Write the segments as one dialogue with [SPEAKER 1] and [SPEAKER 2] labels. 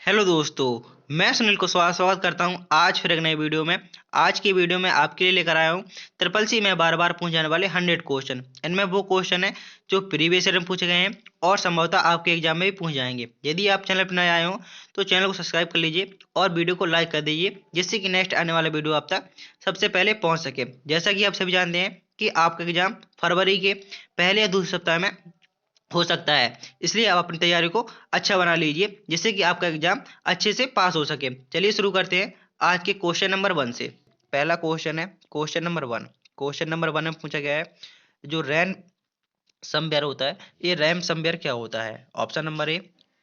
[SPEAKER 1] Hello दोस्तों, मैं सुनील कुशवाहा स्वागत करता हूं आज फिर एक नई वीडियो में। आज की वीडियो में आपके लिए लेकर आया हूं ट्रिपल सी में बार बार पूछे जाने वाले 100 क्वेश्चन। इनमें वो क्वेश्चन है जो प्रीवियस ईयर में पूछे गए हैं और संभवतः आपके एग्जाम में भी पूछ जाएंगे। यदि आप चैनल पर नए आए हो तो चैनल को सब्सक्राइब कर लीजिए और वीडियो को लाइक कर दीजिए, जिससे कि नेक्स्ट आने वाला वीडियो आप तक सबसे पहले पहुँच सके। जैसा कि आप सभी जानते हैं कि आपका एग्जाम फरवरी के पहले या दूसरे सप्ताह में हो सकता है, इसलिए आप अपनी तैयारी को अच्छा बना लीजिए जिससे कि आपका एग्जाम अच्छे से पास हो सके। चलिए शुरू करते हैं आज के क्वेश्चन नंबर 1 से। पहला क्वेश्चन है क्वेश्चन नंबर 1। क्वेश्चन नंबर 1 में पूछा गया है जो रैम समवेयर होता है, ये रैम समवेयर क्या होता है? ऑप्शन नंबर ए,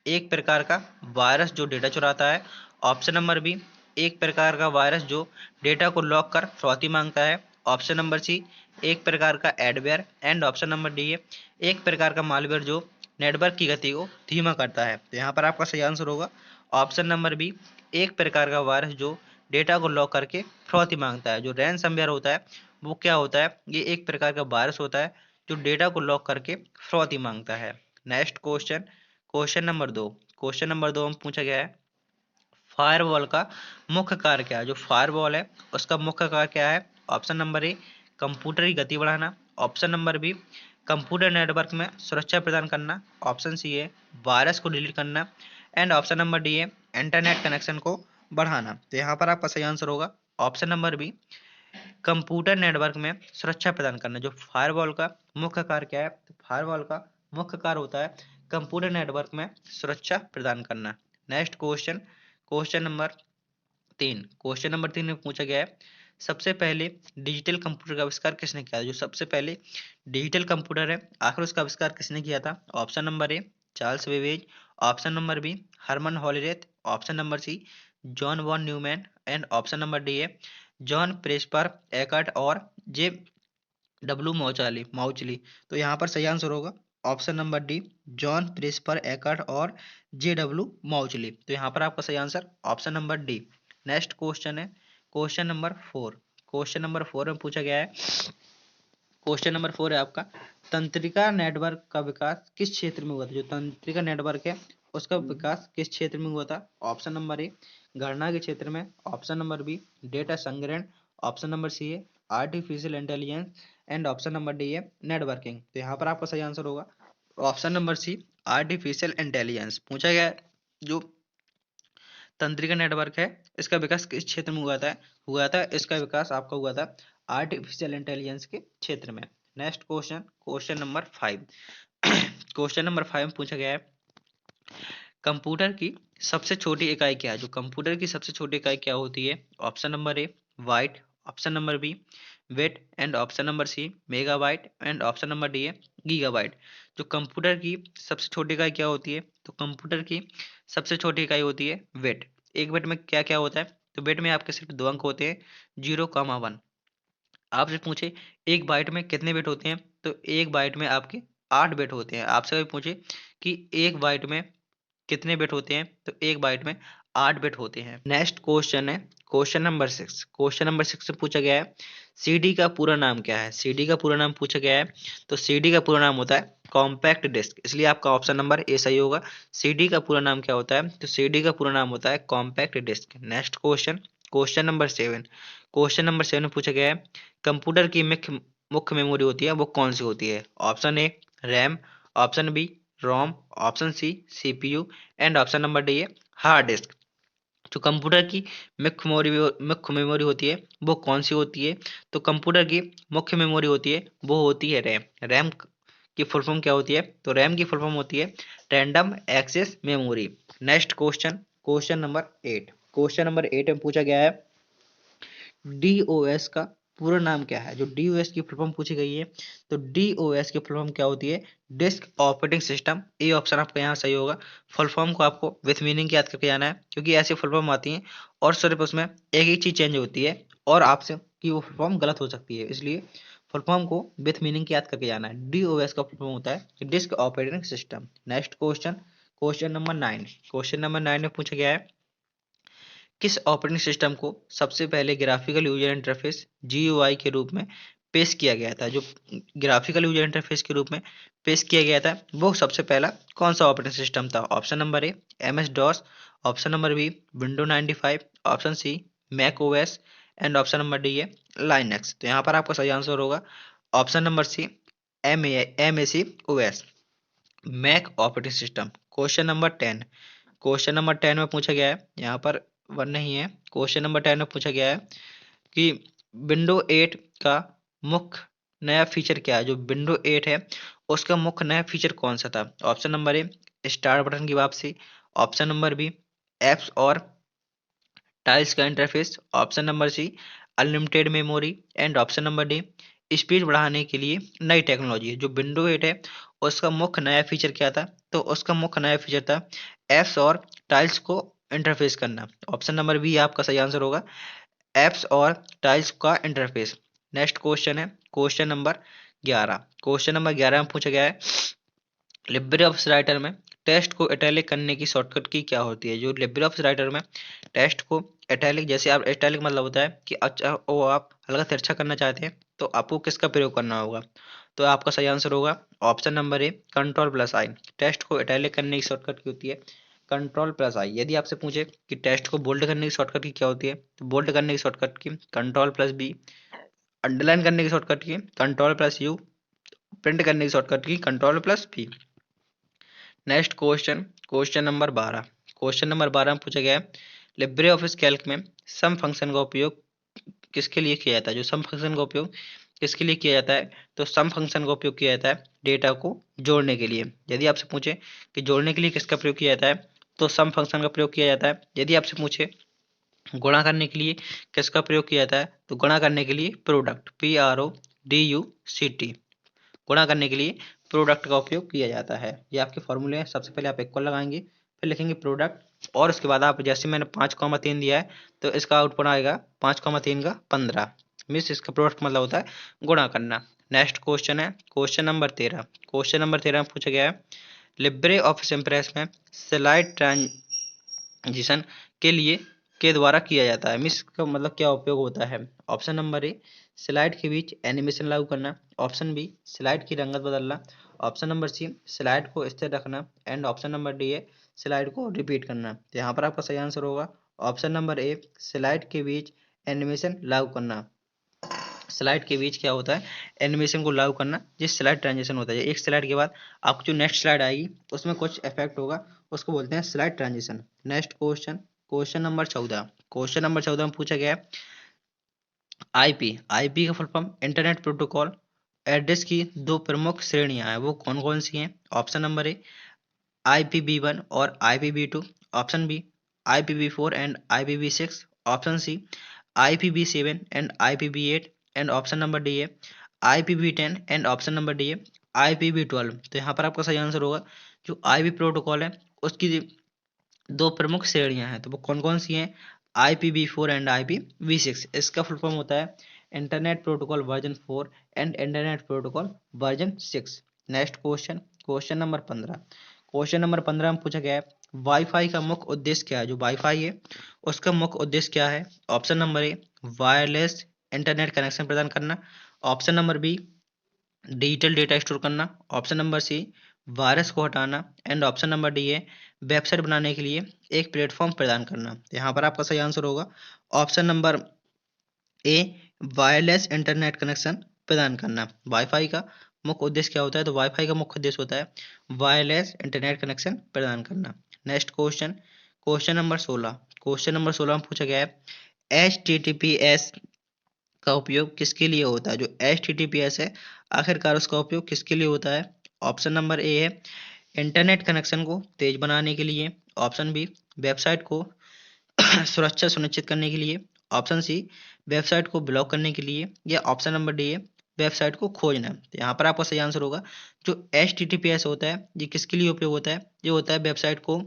[SPEAKER 1] एक प्रकार का वायरस जो डेटा चुराता है। ऑप्शन नंबर बी, एक प्रकार का वायरस जो डेटा को लॉक कर फिरौती मांगता है। ऑप्शन नंबर सी, एक प्रकार का adware. And option number D है एक प्रकार का मालवेयर जो नेटवर्क की गति को धीमा करता है। तो यहाँ पर आपका सही आंसर होगा ऑप्शन नंबर बी, एक प्रकार का वायरस जो डेटा को लॉक करके फिरौती मांगता है। जो रैनसमवेयर होता है वो क्या होता है? ये एक प्रकार का वायरस होता है जो डेटा को लॉक करके फिरौती मांगता है। Next question, question number 2। Question number 2 में पूछा गया है फायरवॉल का मुख्य कार्य क्या है? जो फायरवॉल है उसका मुख्य कार्य क्या है? ऑप्शन नंबर ए, कंप्यूटर की गति बढ़ाना। Option number B, computer network में सुरक्षा प्रदान करना। ऑप्शन सी है वायरस को डिलीट करना। एंड ऑप्शन नंबर डी है इंटरनेट कनेक्शन को बढ़ाना। तो यहाँ पर आपका सही आंसर होगा option number B, computer network में सुरक्षा प्रदान करना। जो फायरवॉल का मुख्य कार्य क्या है? तो फायरवॉल का मुख्य कार्य होता है कंप्यूटर नेटवर्क में सुरक्षा प्रदान करना। Next question, question number 3। Question number 3 में पूछा गया है सबसे पहले डिजिटल कंप्यूटर का आविष्कार किसने किया? जो सबसे पहले डिजिटल कंप्यूटर है आखिर उसका आविष्कार किसने किया था? Option number A, Charles Babbage. Option number B, Herman Hollerith. Option number C, John von Neumann. And option number D है जॉन प्रेस्पर एकर्ट और जे डब्ल्यू माउचली। तो यहाँ पर सही आंसर होगा option number D, John Presper Eckert और J W माउचली। तो यहाँ पर आपका सही answer option number D. Next question है क्वेश्चन नंबर 4। क्वेश्चन नंबर 4 में पूछा गया है क्वेश्चन नंबर 4 है आपका तंत्रिका नेटवर्क का विकास किस क्षेत्र में हुआ था? जो तंत्रिका नेटवर्क है उसका विकास किस क्षेत्र में हुआ था? ऑप्शन नंबर ए, गणना के क्षेत्र में। ऑप्शन नंबर बी, डेटा संग्रहण। ऑप्शन नंबर सी है artificial intelligence. And option number D है नेटवर्किंग। तो यहाँ पर आपका सही आंसर होगा option number C, artificial intelligence. पूछा गया है जो तंत्रिका नेटवर्क है इसका विकास किस क्षेत्र में हुआ था? इसका विकास आपका हुआ था आर्टिफिशियल इंटेलिजेंस के क्षेत्र में। Next question, question number 5। Question number 5 में पूछा गया है कंप्यूटर की सबसे छोटी इकाई क्या है? जो कंप्यूटर की सबसे छोटी इकाई क्या होती है? Option number A, byte. Option number B, bit. And option number C, megabyte. And option number D है गीगाबाइट। जो कंप्यूटर की सबसे छोटी इकाई क्या होती है? तो कंप्यूटर की सबसे छोटी इकाई होती है बिट। एक बिट में क्या क्या होता है? तो बिट में आपके सिर्फ दो अंक होते हैं, 0, 1। आपसे पूछे एक बाइट में कितने बिट होते हैं? तो एक बाइट में आपके 8 बिट होते हैं। आपसे कभी पूछे कि एक बाइट में कितने बिट होते हैं? तो एक बाइट में 8 बिट होते हैं। नेक्स्ट क्वेश्चन है क्वेश्चन नंबर 6। क्वेश्चन नंबर 6 से पूछा गया है सीडी का पूरा नाम क्या है? सीडी का पूरा नाम पूछा गया है तो सीडी का पूरा नाम होता है कॉम्पैक्ट डिस्क, इसलिए आपका ऑप्शन नंबर ए सही होगा। सीडी का पूरा नाम क्या होता है? तो सीडी का पूरा नाम होता है compact disc. Next question, question number 7। Question number 7 में पूछा गया है कंप्यूटर की मुख्य मुख्य मेमोरी होती है वो कौन सी होती है? Option A, RAM. Option B, ROM. Option C, CPU. And option number D है हार्ड डिस्क। जो कंप्यूटर की मुख्य मेमोरी होती है वो कौन सी होती है? तो कंप्यूटर की मुख्य मेमोरी होती है वो होती है रैम। रैम की फुल फॉर्म क्या होती है? तो रैम की फुल फॉर्म होती है random access memory. Next question, question number 8। Question number 8 में पूछा गया है डीओएस का पूरा नाम क्या है? जो डीओएस की फुल फॉर्म पूछी गई है तो डीओएस की फुल फॉर्म क्या होती है? Disk operating system. A option आपका यहाँ सही होगा। फुल फॉर्म को आपको विथ मीनिंग याद करके जाना है क्योंकि ऐसी फुल फॉर्म आती हैं और सिर्फ उसमें एक ही चीज चेंज होती है और आपसे कि वो फुल फॉर्म गलत हो सकती है, इसलिए फुल फॉर्म को विथ मीनिंग याद करके जाना है। डीओएस का फुल फॉर्म होता है disk operating system. Next question, question number 9। Question number 9 में पूछा गया है किस ऑपरेटिंग सिस्टम को सबसे पहले ग्राफिकल यूजर इंटरफेस जीयूआई के रूप में पेश किया गया था? जो ग्राफिकल यूजर इंटरफेस के रूप में पेश किया गया था वो सबसे पहला कौन सा ऑपरेटिंग सिस्टम था? Option number A MS DOS, option number B window 95, option C Mac OS and option number D है लाइनक्स। तो यहाँ पर आपका सही आंसर होगा option number C MAC OS, Mac operating system. Question number 10 में पूछा गया है, यहाँ पर वन नहीं है, क्वेश्चन नंबर 10 में पूछा गया है कि विंडो 8 का मुख्य नया फीचर क्या है? जो विंडो 8 है उसका मुख्य नया फीचर कौन सा था? Option number A start button की वापसी, ऑप्शन नंबर बी एप्स और टाइल्स का interface, option number C unlimited memory and option number D speed बढ़ाने के लिए नई टेक्नोलॉजी। जो विंडो 8 है उसका मुख्य नया फीचर क्या था? तो उसका मुख्य नया फीचर था एप्स और टाइल्स को इंटरफेस करना। ऑप्शन नंबर बी आपका सही आंसर होगा एप्स और टाइल्स का इंटरफेस। नेक्स्ट क्वेश्चन है क्वेश्चन नंबर 11। क्वेश्चन नंबर 11 में पूछा गया है लिब्रे ऑफिस राइटर में टेक्स्ट को इटैलिक करने की शॉर्टकट की क्या होती है? जो लिब्रे ऑफिस राइटर में टेक्स्ट को इटैलिक, जैसे आप इटैलिक मतलब होता है कि अच्छा वो आप हल्का तिरछा करना चाहते हैं तो आपको किसका प्रयोग करना होगा? तो आपका सही आंसर होगा ऑप्शन नंबर ए कंट्रोल+I। टेक्स्ट को इटैलिक करने की शॉर्टकट की होती है कंट्रोल+I। यदि आपसे पूछे कि टेक्स्ट को बोल्ड करने की शॉर्टकट की क्या होती है, तो बोल्ड करने की शॉर्टकट की कंट्रोल+B, अंडरलाइन करने की शॉर्टकट की कंट्रोल+U, प्रिंट करने की शॉर्टकट की control P. Next question question number 12। Question number 12 में पूछा गया है लिब्रे ऑफिस कैल्क में सम फंक्शन का उपयोग किसके लिए किया जाता है? जो सम फंक्शन का उपयोग किसके लिए किया जाता है? तो सम फंक्शन का उपयोग किया जाता है डेटा को जोड़ने के लिए। यदि आपसे पूछे कि जोड़ने के लिए किसका प्रयोग किया जाता है, तो सम फंक्शन का प्रयोग किया जाता है। यदि आपसे पूछे गुणा करने के लिए किसका प्रयोग किया जाता है, तो गुणा करने के लिए प्रोडक्ट PRODUCT, गुणा करने के लिए प्रोडक्ट का उपयोग किया जाता है। ये आपके फॉर्मूले हैं। सबसे पहले आप इक्वल लगाएंगे, फिर लिखेंगे प्रोडक्ट, और उसके बाद आप जैसे मैंने 5,3 दिया है तो इसका आउटपुट आएगा 5,3 का 15, मीन्स इसका प्रोडक्ट मतलब होता है गुणा करना। नेक्स्ट क्वेश्चन है क्वेश्चन नंबर 13। क्वेश्चन नंबर 13 में पूछा गया है लिब्रे ऑफिस इम्प्रेस में स्लाइड ट्रांजिशन के लिए के द्वारा किया जाता है, मीन्स का मतलब क्या उपयोग होता है? ऑप्शन नंबर ए स्लाइड के बीच एनिमेशन लागू करना, ऑप्शन बी स्लाइड की रंगत बदलना, ऑप्शन नंबर सी स्लाइड को स्थिर रखना एंड ऑप्शन नंबर डी है स्लाइड को रिपीट करना। तो यहाँ पर आपका सही आंसर होगा ऑप्शन नंबर ए स्लाइड के बीच एनिमेशन लागू करना। स्लाइड के बीच क्या होता है? एनिमेशन को लागू करना, जिस स्लाइड ट्रांजिशन होता है। एक स्लाइड के बाद आपको जो नेक्स्ट स्लाइड आएगी उसमें कुछ इफेक्ट होगा, उसको बोलते हैं slide transition. Next question question number 14। Question number 14 में पूछा गया है आईपी का full form internet protocol address की दो प्रमुख श्रेणियां हैं, वो कौन कौन सी हैं? ऑप्शन नंबर ए IPv1 और IPv2, option B IPv4 and IPv6, option C IPv7 and IPv8 and option number D है IPv10 and option number D है IPv12। तो यहाँ पर आपका सही आंसर होगा जो आईपी प्रोटोकॉल है उसकी दो प्रमुख श्रेणियां हैं, तो वो कौन कौन सी हैं? IPv4 and IPv6। इसका फुल फॉर्म होता है internet protocol version 4 and internet protocol version 6। Next question question number 15। Question number 15 में पूछा गया है वाईफाई का मुख्य उद्देश्य क्या है? जो वाईफाई है उसका मुख्य उद्देश्य क्या है? Option number A wireless internet connection प्रदान करना, option number B digital data store करना, ऑप्शन नंबर सी वायरस को हटाना एंड ऑप्शन नंबर डी है वेबसाइट बनाने के लिए एक प्लेटफॉर्म प्रदान करना। तो यहाँ पर आपका सही आंसर होगा option number A wireless internet connection प्रदान करना। वाईफाई का मुख्य उद्देश्य क्या होता है? तो वाईफाई का मुख्य उद्देश्य होता है वायरलेस इंटरनेट कनेक्शन प्रदान करना। Next question question number 16। Question number 16 में पूछा गया है HTTPS का उपयोग किसके लिए होता है? जो HTTPS है आखिरकार उसका उपयोग किसके लिए होता है? ऑप्शन नंबर ए है इंटरनेट कनेक्शन को तेज बनाने के लिए, ऑप्शन बी वेबसाइट को सुरक्षा सुनिश्चित करने के लिए, ऑप्शन सी वेबसाइट को ब्लॉक करने के लिए, या ऑप्शन नंबर डी है वेबसाइट को खोजना। तो यहाँ पर आपका सही आंसर होगा जो HTTPS होता है ये किसके लिए उपयोग होता है? ये होता है वेबसाइट को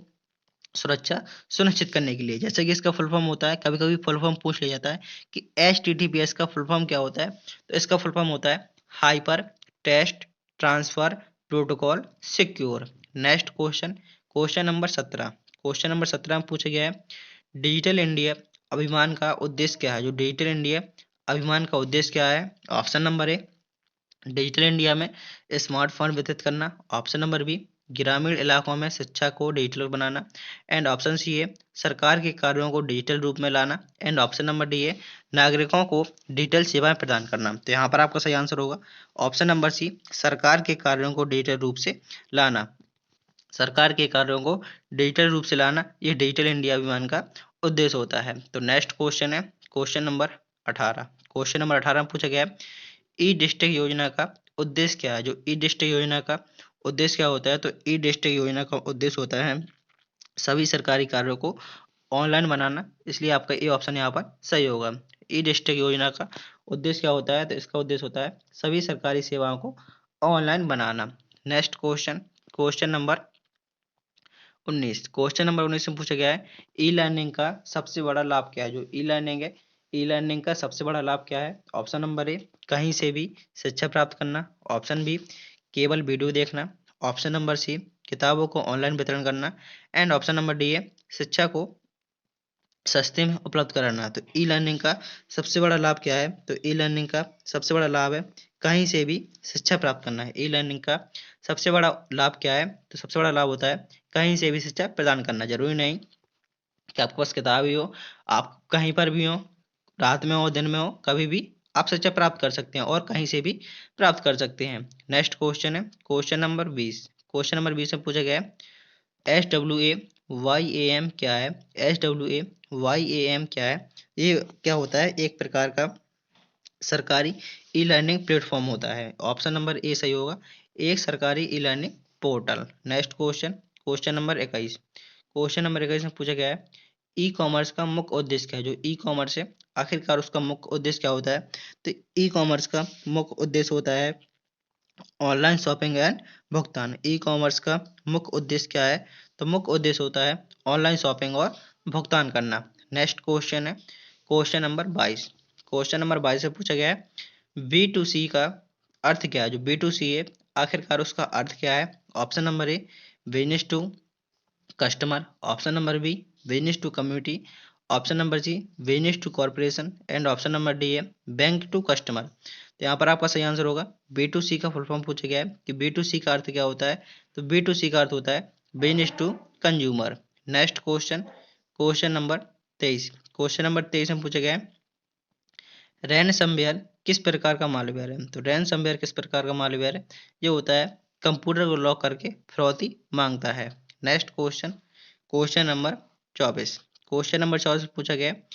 [SPEAKER 1] सुरक्षा सुनिश्चित करने के लिए। जैसे कि इसका फुल फॉर्म होता है, कभी कभी फुल फॉर्म पूछ लिया जाता है कि HTTPS का फुल फॉर्म क्या होता है, तो इसका फुल फॉर्म होता है hypertext transfer protocol secure. Next question question number 17। Question number 17 में पूछा गया है डिजिटल इंडिया अभियान का उद्देश्य क्या है? जो डिजिटल इंडिया अभियान का उद्देश्य क्या है? ऑप्शन नंबर ए डिजिटल इंडिया में स्मार्टफोन वितरित करना। ऑप्शन नंबर बी, ग्रामीण इलाकों में शिक्षा को डिजिटल बनाना। एंड ऑप्शन सी है, सरकार के कार्यों को डिजिटल रूप में लाना। एंड ऑप्शन नंबर डी है, नागरिकों को डिजिटल सेवाएं प्रदान करना। तो यहाँ पर आपका सही आंसर होगा ऑप्शन नंबर सी, सरकार के कार्यों को डिजिटल रूप से लाना। सरकार के कार्यों को डिजिटल रूप से लाना, ये डिजिटल इंडिया अभियान का उद्देश्य होता है। तो नेक्स्ट क्वेश्चन है क्वेश्चन नंबर 18। क्वेश्चन नंबर 18 में पूछा गया है, ई डिस्ट्रिक्ट योजना का उद्देश्य क्या है। जो ई डिस्ट्रिक्ट योजना का उद्देश्य क्या होता है, तो ई डिस्ट्रिक्ट योजना का उद्देश्य होता है सभी सरकारी कार्यों को ऑनलाइन बनाना। इसलिए आपका ए ऑप्शन यहाँ पर सही होगा। ई डिस्ट्रिक्ट योजना का उद्देश्य क्या होता है, तो इसका उद्देश्य होता है सभी सरकारी सेवाओं को ऑनलाइन बनाना। Next question, question number 19। Question number 19 में पूछा गया है, ई लर्निंग का सबसे बड़ा लाभ क्या है। जो ई लर्निंग है, ई लर्निंग का सबसे बड़ा लाभ क्या है। ऑप्शन नंबर ए, कहीं से भी शिक्षा प्राप्त करना। ऑप्शन बी, केवल वीडियो देखना। ऑप्शन नंबर सी, किताबों को ऑनलाइन वितरण करना। एंड ऑप्शन नंबर डी है, शिक्षा को सस्ते में उपलब्ध कराना। तो ई लर्निंग का सबसे बड़ा लाभ क्या है, तो ई लर्निंग का सबसे बड़ा लाभ है कहीं से भी शिक्षा प्राप्त करना है। ई लर्निंग का सबसे बड़ा लाभ क्या है, तो सबसे बड़ा लाभ होता है कहीं से भी शिक्षा प्रदान करना। जरूरी नहीं कि आपके पास किताब ही हो, आप कहीं पर भी हो, रात में हो दिन में हो, कभी भी आप शिक्षा प्राप्त कर सकते हैं और कहीं से भी प्राप्त कर सकते हैं। नेक्स्ट क्वेश्चन है क्वेश्चन नंबर 20। क्वेश्चन नंबर 20 में पूछा गया है, SWAYAM क्या है। SWAYAM क्या है, ये क्या होता है, एक प्रकार का सरकारी ई लर्निंग प्लेटफॉर्म होता है। ऑप्शन नंबर ए सही होगा, एक सरकारी e learning portal. Next question, question number 21। Question number 21 में पूछा गया है, ई कॉमर्स का मुख्य उद्देश्य क्या है। जो ई कॉमर्स है, आखिरकार उसका मुख्य उद्देश्य क्या होता है, तो ई कॉमर्स का मुख्य उद्देश्य होता है ऑनलाइन शॉपिंग एंड भुगतान। ई कॉमर्स का मुख्य उद्देश्य क्या है, तो मुख्य उद्देश्य होता है ऑनलाइन शॉपिंग और भुगतान करना। नेक्स्ट क्वेश्चन है क्वेश्चन नंबर 22। क्वेश्चन नंबर 22 से पूछा गया है, B2C का अर्थ क्या है। जो B2C है, आखिरकार उसका अर्थ क्या है। Option number A, business to customer. Option number B, business to community. Option number C, business to corporation. And option number D है बैंक टू कस्टमर। तो यहाँ पर आपका सही आंसर होगा B2C का फुल फॉर्म पूछा गया है कि B2C का अर्थ क्या होता है, तो B2C का अर्थ होता है business to consumer. Next question, question number 23। Question number 23 में पूछा गया है, रैनसमवेयर किस प्रकार का मालवेयर है। तो रैनसमवेयर किस प्रकार का मालवेयर है, ये होता है कंप्यूटर को लॉक करके फिरौती मांगता है। Next question, question number 24। Question number 24 में पूछा गया है,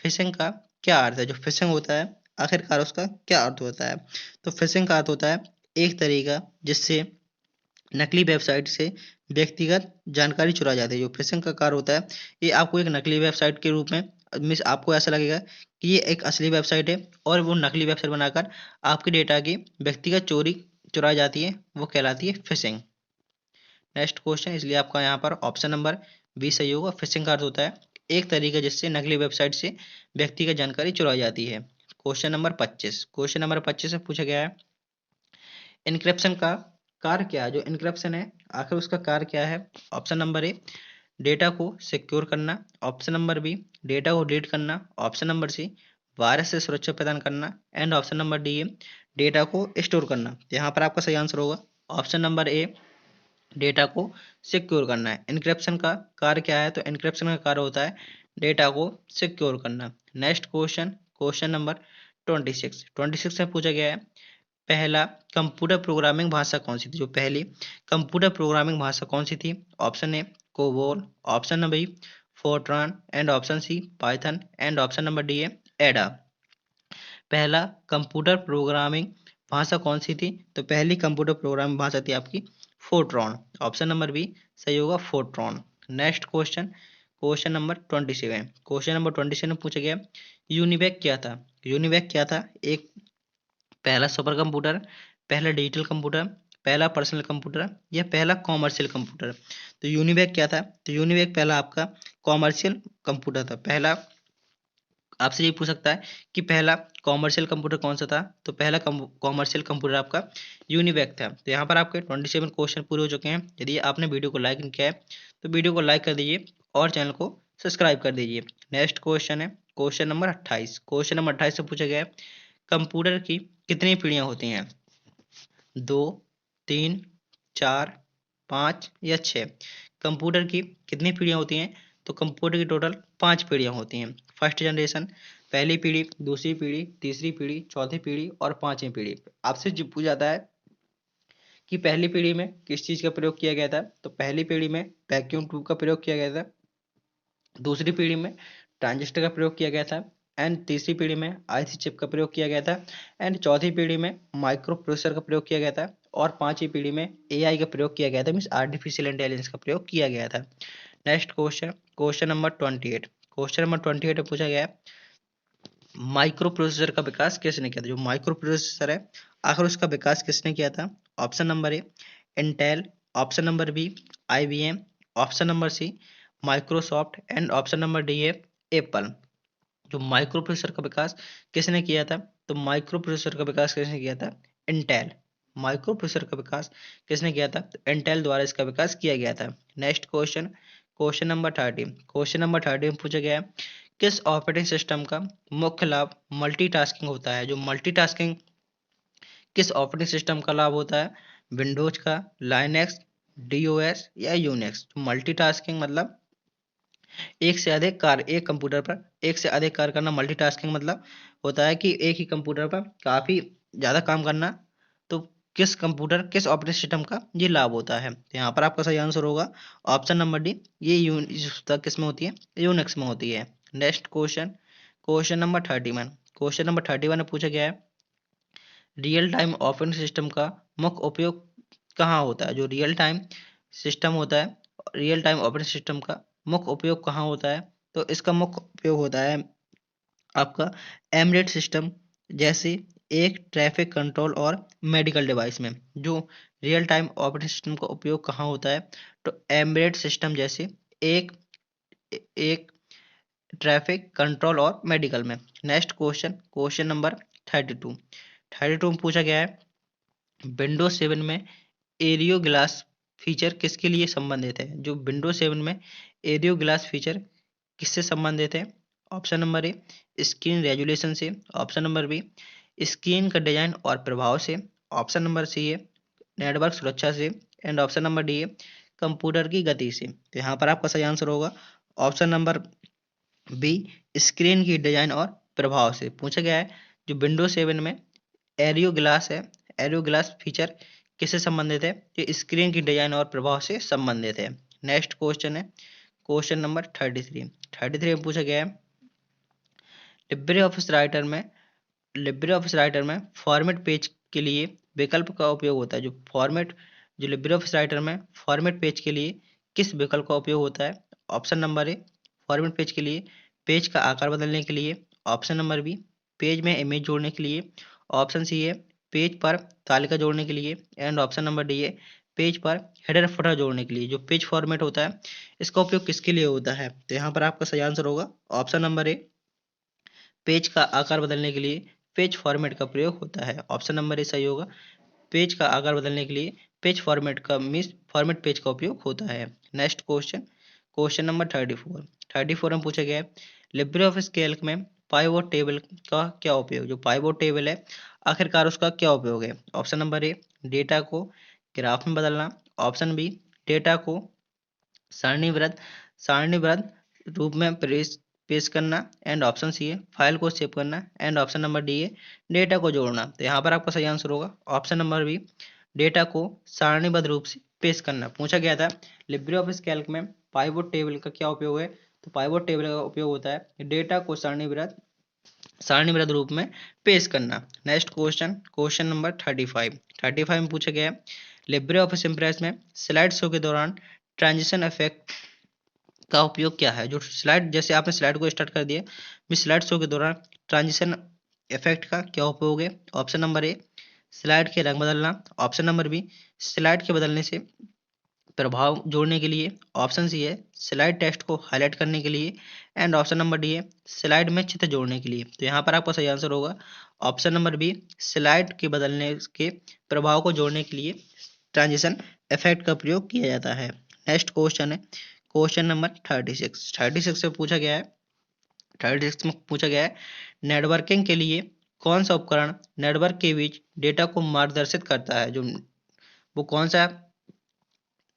[SPEAKER 1] फिशिंग का क्या अर्थ है। जो फिशिंग होता है, आखिरकार उसका क्या अर्थ होता है, तो फिशिंग का अर्थ होता है एक तरीका जिससे नकली वेबसाइट से व्यक्तिगत जानकारी चुरा जाती है। जो फिशिंग का कार्य होता है, ये आपको एक नकली वेबसाइट के रूप में मिस आपको ऐसा लगेगा कि ये एक असली वेबसाइट है और वो नकली वेबसाइट बनाकर आपके डेटा की व्यक्तिगत चोरी चुराई जाती है, वो कहलाती है फिशिंग। नेक्स्ट क्वेश्चन, इसलिए आपका यहाँ पर ऑप्शन नंबर बी सही होगा। फिशिंग का अर्थ होता है एक तरीका जिससे नकली वेबसाइट से व्यक्तिगत जानकारी चुराई जाती है। Question number 25। क्वेश्चन नंबर 25 में पूछा गया है, इनक्रिप्शन का कार्य क्या है। जो इनक्रिप्शन है, आखिर उसका कार्य क्या है। ऑप्शन नंबर ए, डेटा को सिक्योर करना। ऑप्शन नंबर बी, डेटा को डिलीट करना। ऑप्शन नंबर सी, वायरस से सुरक्षा प्रदान करना। एंड ऑप्शन नंबर डी है डेटा को स्टोर करना। तो यहाँ पर आपका सही आंसर होगा ऑप्शन नंबर ए, डेटा को सिक्योर करना है। इनक्रिप्शन का कार्य क्या है, तो इनक्रिप्शन का कार्य होता है डेटा को सिक्योर करना। Next question, question number 26। 26 में पूछा गया है, पहला कंप्यूटर प्रोग्रामिंग भाषा कौन सी थी। जो पहली कंप्यूटर प्रोग्रामिंग भाषा कौन सी थी। Option A, COBOL. Option number B, FORTRAN. And option C, Python. And option number D है एडा। पहला कंप्यूटर प्रोग्रामिंग भाषा कौन सी थी, तो पहली कंप्यूटर प्रोग्रामिंग भाषा थी आपकी फोर्ट्रॉन। ऑप्शन नंबर बी सही होगा, Fortran. Next question, question number 27। Question number 27 में पूछा गया, यूनिवेक क्या था। यूनिवेक क्या था, एक पहला सुपर कंप्यूटर, पहला डिजिटल कंप्यूटर, पहला पर्सनल कंप्यूटर या पहला कॉमर्शियल कंप्यूटर। तो यूनिवेक क्या था, तो यूनिवेक पहला आपका कॉमर्शियल कंप्यूटर था। पहला आपसे ये पूछ सकता है कि पहला कॉमर्शियल कंप्यूटर कौन सा था, तो पहला कॉमर्शियल कंप्यूटर आपका यूनिवेक था। तो यहाँ पर आपके 27 क्वेश्चन पूरे हो चुके हैं। यदि आपने वीडियो को लाइक नहीं किया है तो वीडियो को लाइक कर दीजिए और चैनल को सब्सक्राइब कर दीजिए। नेक्स्ट क्वेश्चन है क्वेश्चन नंबर 28। क्वेश्चन नंबर 28 से पूछा गया है, कंप्यूटर की कितनी पीढ़ियाँ होती हैं। 2, 3, 4, 5 या 6। कंप्यूटर की कितनी पीढ़ियाँ होती हैं? तो कंप्यूटर की टोटल 5 पीढ़ियाँ होती हैं। फर्स्ट जनरेशन, पहली पीढ़ी, दूसरी पीढ़ी, तीसरी पीढ़ी, चौथी पीढ़ी और पांचवी पीढ़ी। आपसे जो पूछा जाता है कि पहली पीढ़ी में किस चीज़ का प्रयोग किया गया था, तो पहली पीढ़ी में वैक्यूम ट्यूब का प्रयोग किया गया था। दूसरी पीढ़ी में ट्रांजिस्टर का प्रयोग किया गया था। एंड तीसरी पीढ़ी में आईसी चिप का प्रयोग किया गया था। एंड चौथी पीढ़ी में माइक्रो प्रोसेसर का प्रयोग किया गया था। और पांचवी पीढ़ी में एआई का प्रयोग किया गया था, मीन्स आर्टिफिशियल इंटेलिजेंस का प्रयोग किया गया था। Next question, question number 28। Question number 28 में पूछा गया है माइक्रो प्रोसेसर का विकास किसने किया था? जो माइक्रो प्रोसेसर है, आखिर उसका विकास किसने किया था? Option number A Intel, option number B IBM, option number C Microsoft and option number D है एप्पल। जो माइक्रो प्रोसेसर का विकास किसने किया था? तो माइक्रो प्रोसेसर का विकास किसने किया था? इंटेल। माइक्रो प्रोसेसर का विकास किसने किया था? तो इंटेल द्वारा इसका विकास किया गया था। Next question, question number 30। Question number 30 में पूछा गया है किस ऑपरेटिंग सिस्टम का मुख्य लाभ मल्टीटास्किंग होता है? जो मल्टीटास्किंग किस ऑपरेटिंग सिस्टम का लाभ होता है? विंडोज का, लाइनक्स, डीओएस या यूनिक्स। मल्टीटास्किंग मतलब एक से अधिक कार्य एक कंप्यूटर पर एक से अधिक कार्य करना। मल्टीटास्किंग मतलब होता है कि एक ही कंप्यूटर पर काफी ज्यादा काम करना। तो किस ऑपरेटिंग सिस्टम का ये लाभ होता है? तो यहाँ पर आपका सही आंसर होगा ऑप्शन नंबर डी, ये किस में होती है? यूनिक्स में होती है। Next question, question number 31। Question number 31 में पूछा गया है रियल टाइम ऑपरेटिंग सिस्टम का मुख्य उपयोग कहाँ होता है? जो रियल टाइम सिस्टम होता है, रियल टाइम ऑपरेटिंग सिस्टम का मुख्य उपयोग कहाँ होता है? तो इसका मुख्य उपयोग होता है आपका एम्बेडेड सिस्टम जैसे एक ट्रैफिक कंट्रोल और मेडिकल डिवाइस में। जो रियल टाइम ऑपरेटिंग सिस्टम का उपयोग कहाँ होता है? तो एम्बेडेड सिस्टम जैसे एक एक ट्रैफिक कंट्रोल और मेडिकल में। Next question, question number 32। 32 में पूछा गया है विंडोज 7 में एरियो ग्लास फीचर किसके लिए संबंधित है? जो विंडोज 7 में एरियो ग्लास फीचर किससे संबंधित है? ऑप्शन नंबर ए स्क्रीन रेजुलेशन से, ऑप्शन नंबर बी स्क्रीन का डिजाइन और प्रभाव से, ऑप्शन नंबर सी है नेटवर्क सुरक्षा से एंड ऑप्शन नंबर डी है कंप्यूटर की गति से। तो यहाँ पर आपका सही आंसर होगा ऑप्शन नंबर बी स्क्रीन की डिजाइन और प्रभाव से। पूछा गया है जो विंडोज 7 में एरियो ग्लास है, एरियो ग्लास फीचर किससे संबंधित है? ये स्क्रीन की डिजाइन और प्रभाव से संबंधित है। नेक्स्ट क्वेश्चन है क्वेश्चन नंबर 33। 33 में पूछा गया है लिब्रे ऑफिस राइटर में फॉर्मेट पेज के लिए विकल्प का उपयोग होता है। जो लिब्रे ऑफिस राइटर में फॉर्मेट पेज के लिए किस विकल्प का उपयोग होता है? ऑप्शन नंबर ए फॉर्मेट पेज के लिए पेज का आकार बदलने के लिए, ऑप्शन नंबर बी पेज में इमेज जोड़ने के लिए, ऑप्शन सी है पेज पर तालिका जोड़ने के लिए एंड ऑप्शन नंबर डी है पेज पर हेडर फुटर जोड़ने के लिए। जो पेज फॉर्मेट होता है इसका उपयोग किसके लिए होता है? तो यहाँ पर आपका सही आंसर होगा ऑप्शन नंबर ए पेज का आकार बदलने के लिए पेज फॉर्मेट का प्रयोग होता है। ऑप्शन नंबर ए सही होगा, पेज का आकार बदलने के लिए पेज फॉर्मेट का मीन्स फॉर्मेट पेज का उपयोग होता है। Next question, question number 34। 34 में पूछा गया है लिब्रे ऑफिस कैल्क में पाइवोट टेबल का क्या उपयोग? जो पाइवोट टेबल है आखिरकार उसका क्या उपयोग है? ऑप्शन नंबर ए डेटा को ग्राफ में बदलना, ऑप्शन बी डेटा को सारणीबद्ध सारणीबद्ध रूप में पेश करना एंड ऑप्शन सी है फाइल को सेव करना एंड ऑप्शन नंबर डी है डेटा को जोड़ना। तो यहाँ पर आपका सही आंसर होगा ऑप्शन नंबर बी डेटा को सारणीबद्ध रूप से पेश करना। पूछा गया था लिब्रे ऑफिस कैल्क में पाइवोट टेबल का क्या उपयोग है? तो पाइवोट टेबल का उपयोग होता है डेटा को सारणीबद्ध रूप में पेश करना। Next question, question number 35। 35 में पूछा गया है लिब्रे ऑफिस इम्प्रेस में स्लाइड शो के दौरान ट्रांजिशन इफेक्ट का उपयोग क्या है? जो स्लाइड जैसे आपने स्लाइड को स्टार्ट कर दिया, स्लाइड शो के दौरान ट्रांजिशन इफेक्ट का क्या उपयोग है? ऑप्शन नंबर ए स्लाइड के रंग बदलना, ऑप्शन नंबर बी स्लाइड के बदलने से प्रभाव जोड़ने के लिए, ऑप्शन सी है स्लाइड टेक्स्ट को हाईलाइट करने के लिए एंड ऑप्शन नंबर डी है स्लाइड में चित्र जोड़ने के लिए। तो यहाँ पर आपका सही आंसर होगा ऑप्शन नंबर बी स्लाइड के बदलने के प्रभाव को जोड़ने के लिए ट्रांजिशन इफेक्ट का प्रयोग किया जाता है। नेक्स्ट क्वेश्चन है क्वेश्चन नंबर 36। 36 से पूछा गया है 36 में पूछा गया है नेटवर्किंग के लिए कौन सा उपकरण नेटवर्क के बीच डेटा को मार्गदर्शित करता है? जो वो कौन सा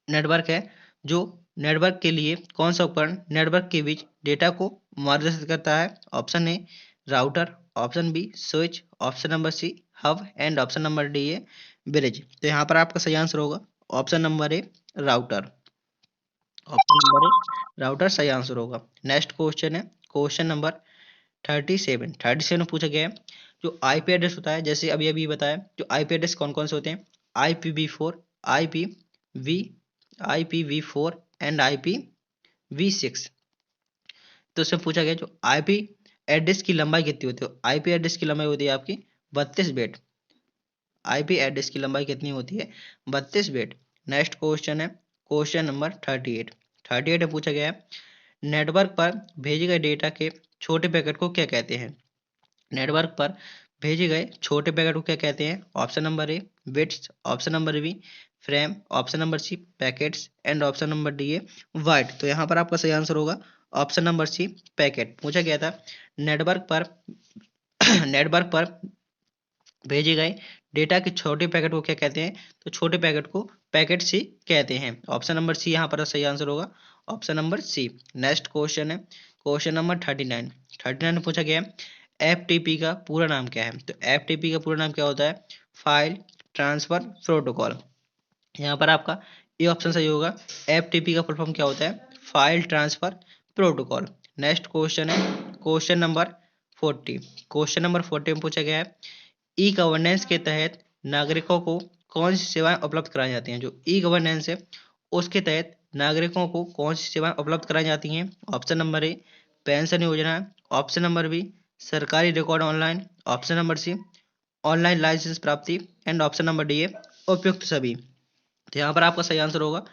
[SPEAKER 1] नेटवर्क है जो नेटवर्क के लिए कौन सा उपकरण नेटवर्क के बीच डेटा को मार्गदर्शित करता है? Option A router, option B switch, option number C hub and option number D है ब्रिज। तो यहाँ पर आपका सही आंसर होगा option number A router. Option number A router सही आंसर होगा। नेक्स्ट क्वेश्चन है क्वेश्चन नंबर 37 पूछा गया है जो आईपी एड्रेस होता है, जैसे अभी अभी बताया, जो आईपी एड्रेस कौन कौन से होते हैं? IPv4, IPv IPv4 and IPv6। तो उसमें पूछा गया जो आईपी एड्रेस की लंबाई कितनी होती है? आईपी एड्रेस की लंबाई होती है आपकी 32 बिट। आईपी एड्रेस की लंबाई कितनी होती है? 32 बिट। नेक्स्ट क्वेश्चन है क्वेश्चन नंबर 38 में पूछा गया है नेटवर्क पर भेजे गए डेटा के छोटे पैकेट को क्या कहते हैं? नेटवर्क पर भेजे गए छोटे पैकेट को क्या कहते हैं? Option number A bits, option number B frame, option number C packets and option number D है वाइट। तो यहाँ पर आपका सही आंसर होगा ऑप्शन नंबर सी पैकेट। पूछा गया था नेटवर्क पर नेटवर्क पर भेजे गए डेटा के छोटे पैकेट को क्या कहते हैं? तो छोटे पैकेट को पैकेट सी कहते हैं। ऑप्शन नंबर सी यहाँ पर सही आंसर होगा option number C. Next question है क्वेश्चन नंबर 39 में पूछा गया FTP का पूरा नाम क्या है? तो FTP का पूरा नाम क्या होता है? File transfer protocol. यहाँ पर आपका ये ऑप्शन सही होगा। FTP का फुल फॉर्म क्या होता है? File transfer protocol. Next question है क्वेश्चन नंबर 40। क्वेश्चन नंबर 40 में पूछा गया है ई गवर्नेंस के तहत नागरिकों को कौन सी सेवाएं उपलब्ध कराई जाती हैं? जो ई गवर्नेंस है उसके तहत नागरिकों को कौन सी सेवाएं उपलब्ध कराई जाती हैं? ऑप्शन नंबर ए पेंशन योजना, ऑप्शन नंबर बी सरकारी record online, option number C online license प्राप्ति एंड ऑप्शन नंबर डी है उपयुक्त सभी। तो यहाँ पर आपका सही आंसर होगा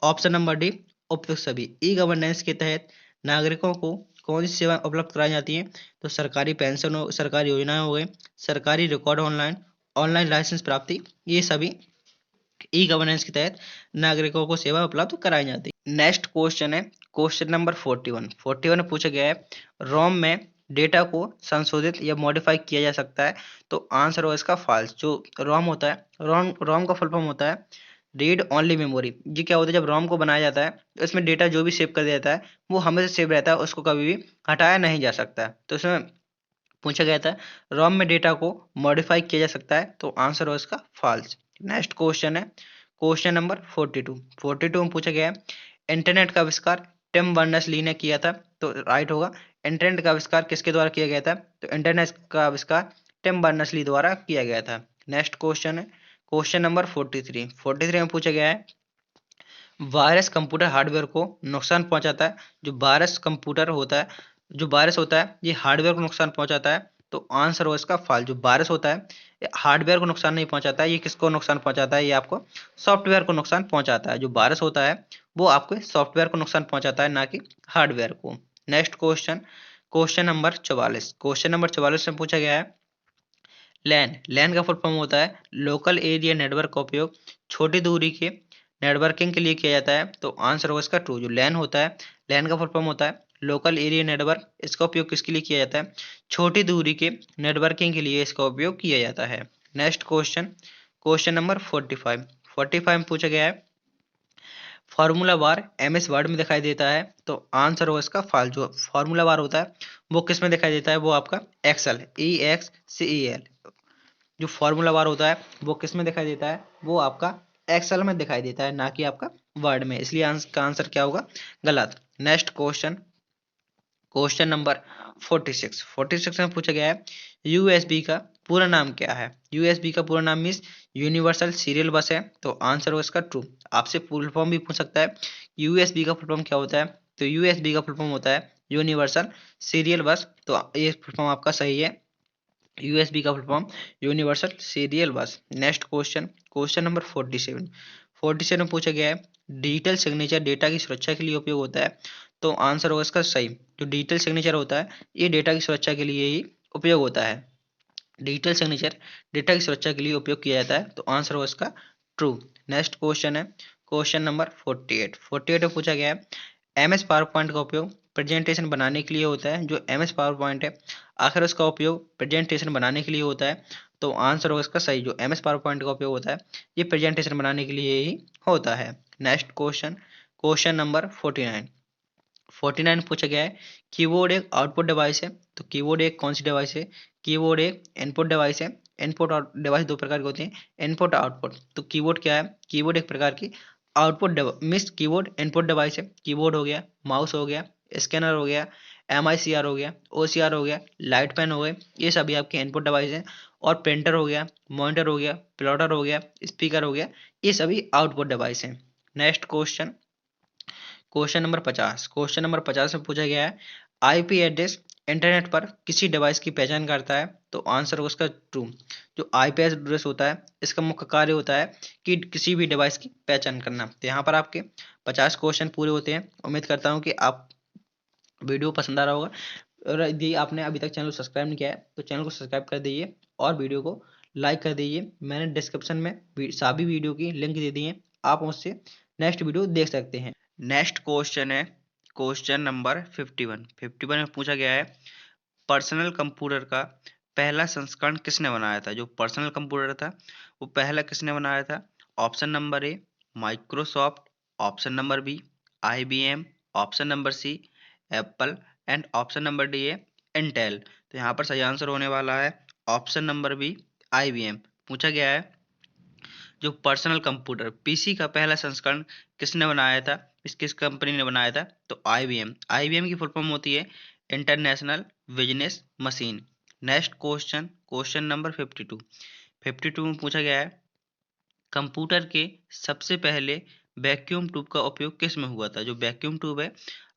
[SPEAKER 1] ऑप्शन नंबर डी उपयुक्त सभी। ई गवर्नेंस के तहत नागरिकों को कौन सी सेवाएं उपलब्ध कराई जाती हैं? तो सरकारी पेंशन हो, सरकारी योजनाएं हो गई, सरकारी रिकॉर्ड ऑनलाइन, ऑनलाइन लाइसेंस प्राप्ति, ये सभी ई गवर्नेंस के तहत नागरिकों को सेवा उपलब्ध कराई जाती है। नेक्स्ट क्वेश्चन है क्वेश्चन नंबर 41 में पूछा गया है रोम में डेटा को संशोधित या मॉडिफाई किया जा सकता है? तो आंसर होगा इसका फॉल्स। जो रोम होता है, रोम का फुल फॉर्म होता है रीड ओनली मेमोरी। ये क्या होता है? जब रोम को बनाया जाता है तो इसमें डेटा जो भी सेव कर दिया जाता है वो हमेशा सेव रहता है, उसको कभी भी हटाया नहीं जा सकता। तो इसमें पूछा गया था रोम में डेटा को मॉडिफाई किया जा सकता है, तो आंसर होगा इसका फॉल्स। नेक्स्ट क्वेश्चन है क्वेश्चन नंबर 42 में पूछा गया है इंटरनेट का आविष्कार टिम बर्नर्स ली ने किया था? तो राइट होगा इंटरनेट का आविष्कार किसके द्वारा किया गया था? तो इंटरनेट का आविष्कार टिम बर्नर्स ली द्वारा किया गया था। नेक्स्ट क्वेश्चन है क्वेश्चन नंबर 43 में पूछा गया है वायरस कंप्यूटर हार्डवेयर को नुकसान पहुंचाता है? जो वायरस होता है ये हार्डवेयर को नुकसान पहुंचाता है, तो आंसर होगा इसका फॉल्स। जो वायरस होता है ये हार्डवेयर को नुकसान नहीं पहुंचाता है, ये किसको नुकसान पहुंचाता है? ये आपको सॉफ्टवेयर को नुकसान पहुंचाता है। जो वायरस होता है वो आपके सॉफ्टवेयर को नुकसान पहुंचाता है, ना कि हार्डवेयर को। नेक्स्ट क्वेश्चन नंबर 44 में पूछा गया है लैन का फुल फॉर्म होता है लोकल एरिया नेटवर्क का उपयोग छोटी दूरी के नेटवर्किंग के लिए किया जाता है, तो आंसर होगा इसका ट्रू। जो लैन होता है, लैन का फुल फॉर्म होता है लोकल एरिया नेटवर्क, इसका उपयोग किसके लिए किया जाता है? छोटी दूरी के नेटवर्किंग के लिए इसका उपयोग किया जाता है। नेक्स्ट क्वेश्चन नंबर 45 में पूछा गया है फार्मूला बार MS वर्ड में दिखाई देता है, तो आंसर होगा इसका फॉल्स। जो फार्मूला बार होता है वो किस में दिखाई देता है? वो आपका एक्सेल EXCEL। जो फार्मूला बार होता है वो किस में दिखाई देता है? वो आपका एक्सेल में दिखाई देता है, ना कि आपका वर्ड में, इसलिए का आंसर क्या होगा? गलत। नेक्स्ट क्वेश्चन नंबर 46 में पूछा गया है USB का पूरा नाम क्या है? USB का पूरा नाम मीन्स यूनिवर्सल सीरियल बस है, तो आंसर होगा इसका ट्रू। आपसे फुल फॉर्म भी पूछ सकता है USB का फुल फॉर्म क्या होता है? तो USB का फुल फॉर्म होता है यूनिवर्सल सीरियल बस, तो ये फुल फॉर्म आपका सही है। USB का फुल फॉर्म यूनिवर्सल सीरियल बस। नेक्स्ट क्वेश्चन नंबर 47 में पूछा गया है डिजिटल सिग्नेचर डेटा की सुरक्षा के लिए उपयोग होता है, तो आंसर होगा इसका सही। जो डिजिटल सिग्नेचर होता है ये डेटा की सुरक्षा के लिए ही उपयोग होता है। डिजिटल सिग्नेचर डेटा की सुरक्षा के लिए उपयोग किया जाता है, तो आंसर होगा इसका ट्रू। नेक्स्ट क्वेश्चन है क्वेश्चन नंबर 48 में पूछा गया है MS पावर पॉइंट का उपयोग प्रेजेंटेशन बनाने के लिए होता है। जो MS पावर पॉइंट है आखिर उसका उपयोग प्रेजेंटेशन बनाने के लिए होता है। तो आंसर होगा इसका सही, जो MS पावर पॉइंट का उपयोग होता है ये प्रेजेंटेशन बनाने के लिए ही होता है। नेक्स्ट क्वेश्चन, क्वेश्चन नंबर 49 पूछा गया है, कीबोर्ड एक आउटपुट डिवाइस है। तो कीबोर्ड एक कौन सी डिवाइस है? कीबोर्ड एक इनपुट डिवाइस है। इनपुट और डिवाइस दो प्रकार के होते हैं, इनपुट आउटपुट। तो कीबोर्ड क्या है? कीबोर्ड एक प्रकार की output miss keyboard input device है। कीबोर्ड हो गया, माउस हो गया, स्कैनर हो गया, MICR हो गया, OCR हो गया, लाइट पेन हो गए, ये सभी आपके इनपुट डिवाइस हैं। और प्रिंटर हो गया, मॉनिटर हो गया, प्लॉटर हो गया, स्पीकर हो गया, ये सभी आउटपुट डिवाइस हैं। Next question, question number 50। Question number 50 में पूछा गया है, IP एड्रेस इंटरनेट पर किसी डिवाइस की पहचान करता है। तो आंसर होगा उसका ट्रू। जो IP एड्रेस होता है इसका मुख्य कार्य होता है कि किसी भी डिवाइस की पहचान करना। तो यहाँ पर आपके 50 क्वेश्चन पूरे होते हैं। उम्मीद करता हूँ कि आप वीडियो पसंद आ रहा होगा, और यदि आपने अभी तक चैनल को सब्सक्राइब नहीं किया है तो चैनल को सब्सक्राइब कर दीजिए और वीडियो को लाइक कर दीजिए। मैंने डिस्क्रिप्शन में सभी वीडियो की लिंक दे दी है, आप उससे नेक्स्ट वीडियो देख सकते हैं। नेक्स्ट क्वेश्चन है क्वेश्चन नंबर 51 में पूछा गया है, पर्सनल कंप्यूटर का पहला संस्करण किसने बनाया था? जो पर्सनल कंप्यूटर था वो पहला किसने बनाया था? Option number A Microsoft, option number B IBM, option number C Apple, and option number D है इंटेल। तो यहाँ पर सही आंसर होने वाला है ऑप्शन नंबर बी IBM। पूछा गया है, जो पर्सनल कंप्यूटर PC का पहला संस्करण किसने बनाया था, किस कंपनी ने बनाया था? तो IBM की फुल फॉर्म होती है international business machine. Next question, question number 52 में पूछा गया है, कंप्यूटर के सबसे पहले वैक्यूम ट्यूब का उपयोग किस में हुआ था? जो वैक्यूम ट्यूब है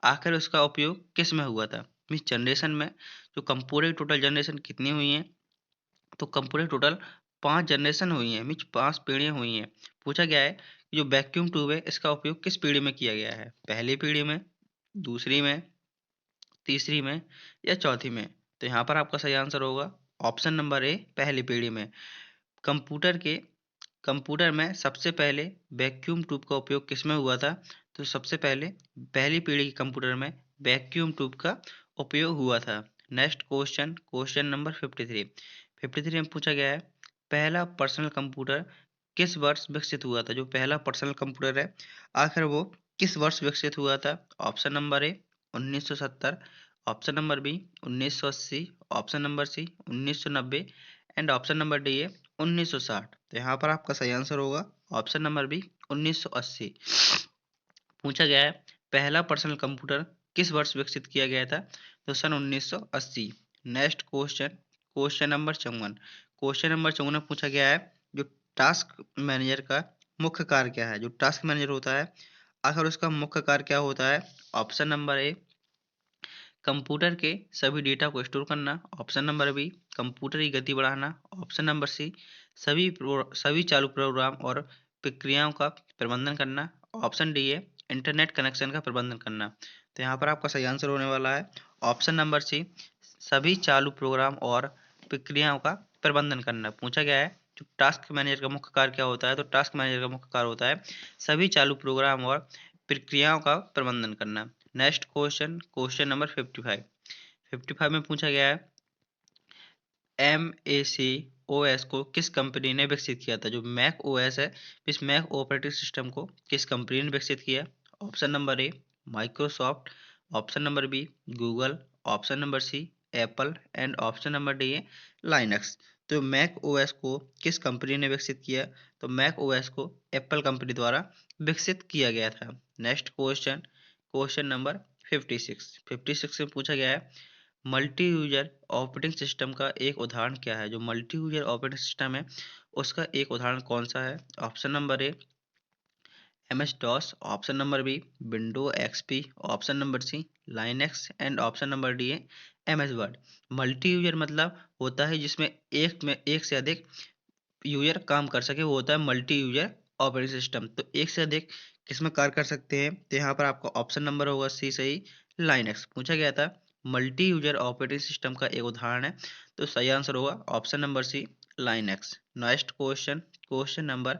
[SPEAKER 1] आखिर उसका उपयोग किस में हुआ था? मीन्स जनरेशन में, जो कंप्यूटर की टोटल जनरेशन कितनी हुई है? तो कंप्यूटर टोटल 5 जनरेशन हुई हैं, मीन्स 5 पीढ़ियाँ हुई हैं। पूछा गया है कि जो वैक्यूम ट्यूब है इसका उपयोग किस पीढ़ी में किया गया है? पहली पीढ़ी में, दूसरी में, तीसरी में, या चौथी में? तो यहाँ पर आपका सही आंसर होगा ऑप्शन नंबर ए पहली पीढ़ी में। कंप्यूटर के कंप्यूटर में सबसे पहले वैक्यूम ट्यूब का उपयोग किस में हुआ था? तो सबसे पहले पहली पीढ़ी के कंप्यूटर में वैक्यूम ट्यूब का उपयोग हुआ था। नेक्स्ट क्वेश्चन, क्वेश्चन नंबर 53 में पूछा गया है, पहला पर्सनल कंप्यूटर किस वर्ष विकसित हुआ था? जो पहला पर्सनल कंप्यूटर है आखिर वो किस वर्ष विकसित हुआ था? Option number A 1970, option number B 1980, option number C 1990, and option number D है 1960। तो यहाँ पर आपका सही आंसर होगा ऑप्शन नंबर बी 1980। पूछा गया है, पहला पर्सनल कंप्यूटर किस वर्ष विकसित किया गया था? तो सन 1980। नेक्स्ट क्वेश्चन, क्वेश्चन नंबर 54 में पूछा गया है, जो टास्क मैनेजर का मुख्य कार्य क्या है? जो टास्क मैनेजर होता है आखिर उसका मुख्य कार्य क्या होता है? ऑप्शन नंबर ए कंप्यूटर के सभी डेटा को स्टोर करना, ऑप्शन नंबर बी कंप्यूटर की गति बढ़ाना, ऑप्शन नंबर सी सभी चालू प्रोग्राम और प्रक्रियाओं का प्रबंधन करना, ऑप्शन डी है इंटरनेट कनेक्शन का प्रबंधन करना। तो यहाँ पर आपका सही आंसर होने वाला है ऑप्शन नंबर सी सभी चालू प्रोग्राम और प्रक्रियाओं का प्रबंधन करना। पूछा गया है, जो टास्क मैनेजर का मुख्य कार्य क्या होता है? तो टास्क मैनेजर का मुख्य कार्य होता है सभी चालू प्रोग्राम और प्रक्रियाओं का प्रबंधन करना। नेक्स्ट क्वेश्चन, क्वेश्चन नंबर 55 में पूछा गया है, MAC OS को किस कंपनी ने विकसित किया था? जो मैक OS है इस मैक ऑपरेटिंग सिस्टम को किस कंपनी ने विकसित किया? Option number A Microsoft, option number B Google, option number C Apple, and option number D है लाइनक्स। तो मैक OS को किस कंपनी ने विकसित किया? तो मैक OS को एप्पल कंपनी द्वारा विकसित किया गया था। नेक्स्ट क्वेश्चन, क्वेश्चन नंबर 56 में पूछा गया है, मल्टी यूजर ऑपरेटिंग सिस्टम का एक उदाहरण क्या है? जो मल्टी यूजर ऑपरेटिंग सिस्टम है उसका एक उदाहरण कौन सा है? Option number A MS DOS, option number B window XP, option number C Linux, and option number D है MS वर्ड। मल्टी यूजर मतलब होता है जिसमें एक से अधिक यूजर काम कर सके, वो होता है मल्टी यूजर ऑपरेटिंग सिस्टम। तो एक से अधिक किसमें कार्य कर सकते हैं? तो यहाँ पर आपका ऑप्शन नंबर होगा सी सही, लाइनक्स। पूछा गया था मल्टी यूजर ऑपरेटिंग सिस्टम का एक उदाहरण है, तो सही आंसर होगा option number C Linux. Next question, question number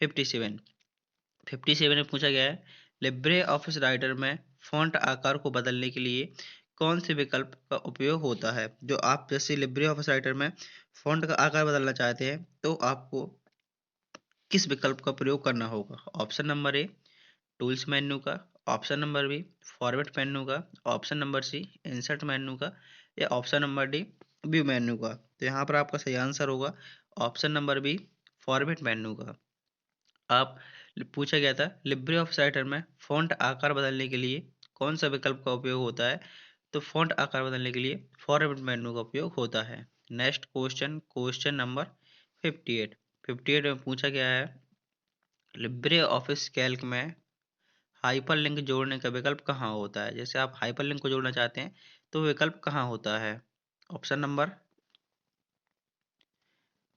[SPEAKER 1] 57 में पूछा गया है, लिब्रे ऑफिस राइटर में फ़ॉन्ट आकार को बदलने के लिए कौन से विकल्प का उपयोग होता है? जो आप जैसे लिब्रे ऑफिस राइटर में फ़ॉन्ट का आकार बदलना चाहते हैं, तो आपको किस विकल्प का प्रयोग करना होगा? Option number A tools menu का, option number B format menu का, option number C insert menu का या option number D view menu का। तो यहाँ पर आपका सही आंसर होगा option number B format menu का। आप पूछा गया था लिब्रे ऑफिस राइटर में फ़ॉन्ट आकार बदलने के लिए कौन सा विकल्प का उपयोग होता है? तो फ़ॉन्ट आकार बदलने के लिए फॉर्मेट मेन्यू का उपयोग होता है। Next question, question number 58। 58 में पूछा गया है लिब्रे ऑफिस कैल्क में हाइपरलिंक जोड़ने का विकल्प कहाँ होता है? जैसे आप हाइपरलिंक को जोड़ना चाहते हैं तो विकल्प कहाँ होता है? Option number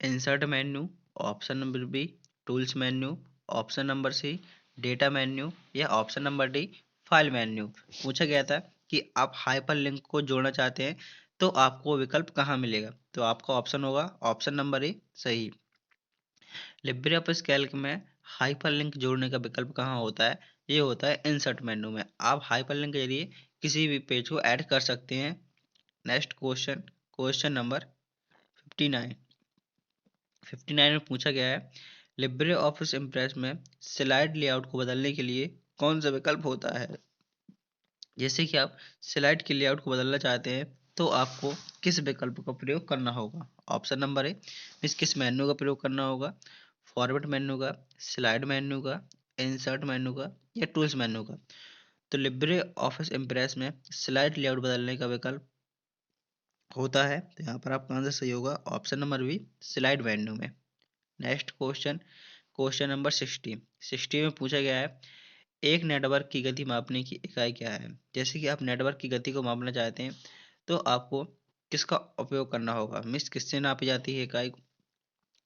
[SPEAKER 1] insert menu, option number B tools menu, option number C data menu या option number D file menu. पूछा गया था कि आप हाइपरलिंक को जोड़ना चाहते हैं तो आपको विकल्प कहाँ मिलेगा? तो आपका ऑप्शन होगा ऑप्शन नंबर ए सही। लिब्रे ऑफिस कैल्क में हाइपरलिंक जोड़ने का विकल्प कहाँ होता है? ये होता है इंसर्ट मेन्यू में। आप हाइपरलिंक के जरिए किसी भी पेज को ऐड कर सकते हैं। Next question, question number 59। 59 में पूछा गया है लिब्रे ऑफिस इम्प्रेस में स्लाइड लेआउट को बदलने के लिए कौन सा विकल्प होता है? जैसे कि आप स्लाइड के लेआउट को बदलना चाहते हैं तो आपको किस विकल्प का प्रयोग करना होगा? ऑप्शन नंबर ए किस मेन्यू का प्रयोग करना होगा? फॉर्मेट मेन्यू का, स्लाइड मेन्यू का, इंसर्ट मेन्यू का या टूल्स मेन्यू का। तो लिब्रे ऑफिस इम्प्रेस में स्लाइड लेआउट बदलने का विकल्प होता है, तो यहाँ पर आपका आंसर सही होगा option number B slide menu में। Next question, question number 60। 60 में पूछा गया है एक नेटवर्क की गति मापने की इकाई क्या है? जैसे कि आप नेटवर्क की गति को मापना चाहते हैं तो आपको किसका उपयोग करना होगा? मीन्स किससे नापी जाती है इकाई?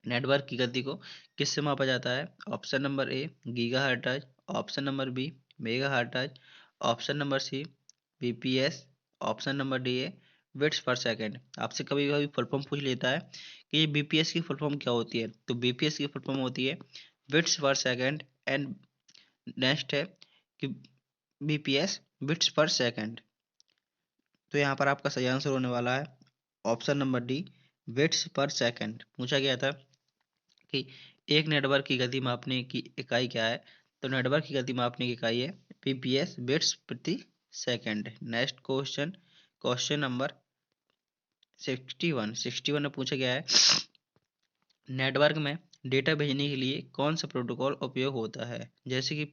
[SPEAKER 1] नेटवर्क की गति को किससे मापा जाता है? Option number A gigahertz, option number B megahertz, option number C BPS, option number D है बिट्स पर सेकंड। आपसे कभी कभी फुल फॉर्म पूछ लेता है कि ये बीपीएस की फुल फॉर्म क्या होती है? तो बीपीएस की फुल फॉर्म होती है bits per second. And next है कि बीपीएस बिट्स पर सेकंड। तो यहाँ पर आपका सही आंसर होने वाला है option number D bits per second. पूछा गया था कि एक नेटवर्क की गति मापने की इकाई क्या है? तो नेटवर्क की गति मापने की इकाई है पीपीएस बिट्स प्रति second. Next question, question number 61 में पूछा गया है नेटवर्क में डेटा भेजने के लिए कौन सा प्रोटोकॉल उपयोग होता है? जैसे कि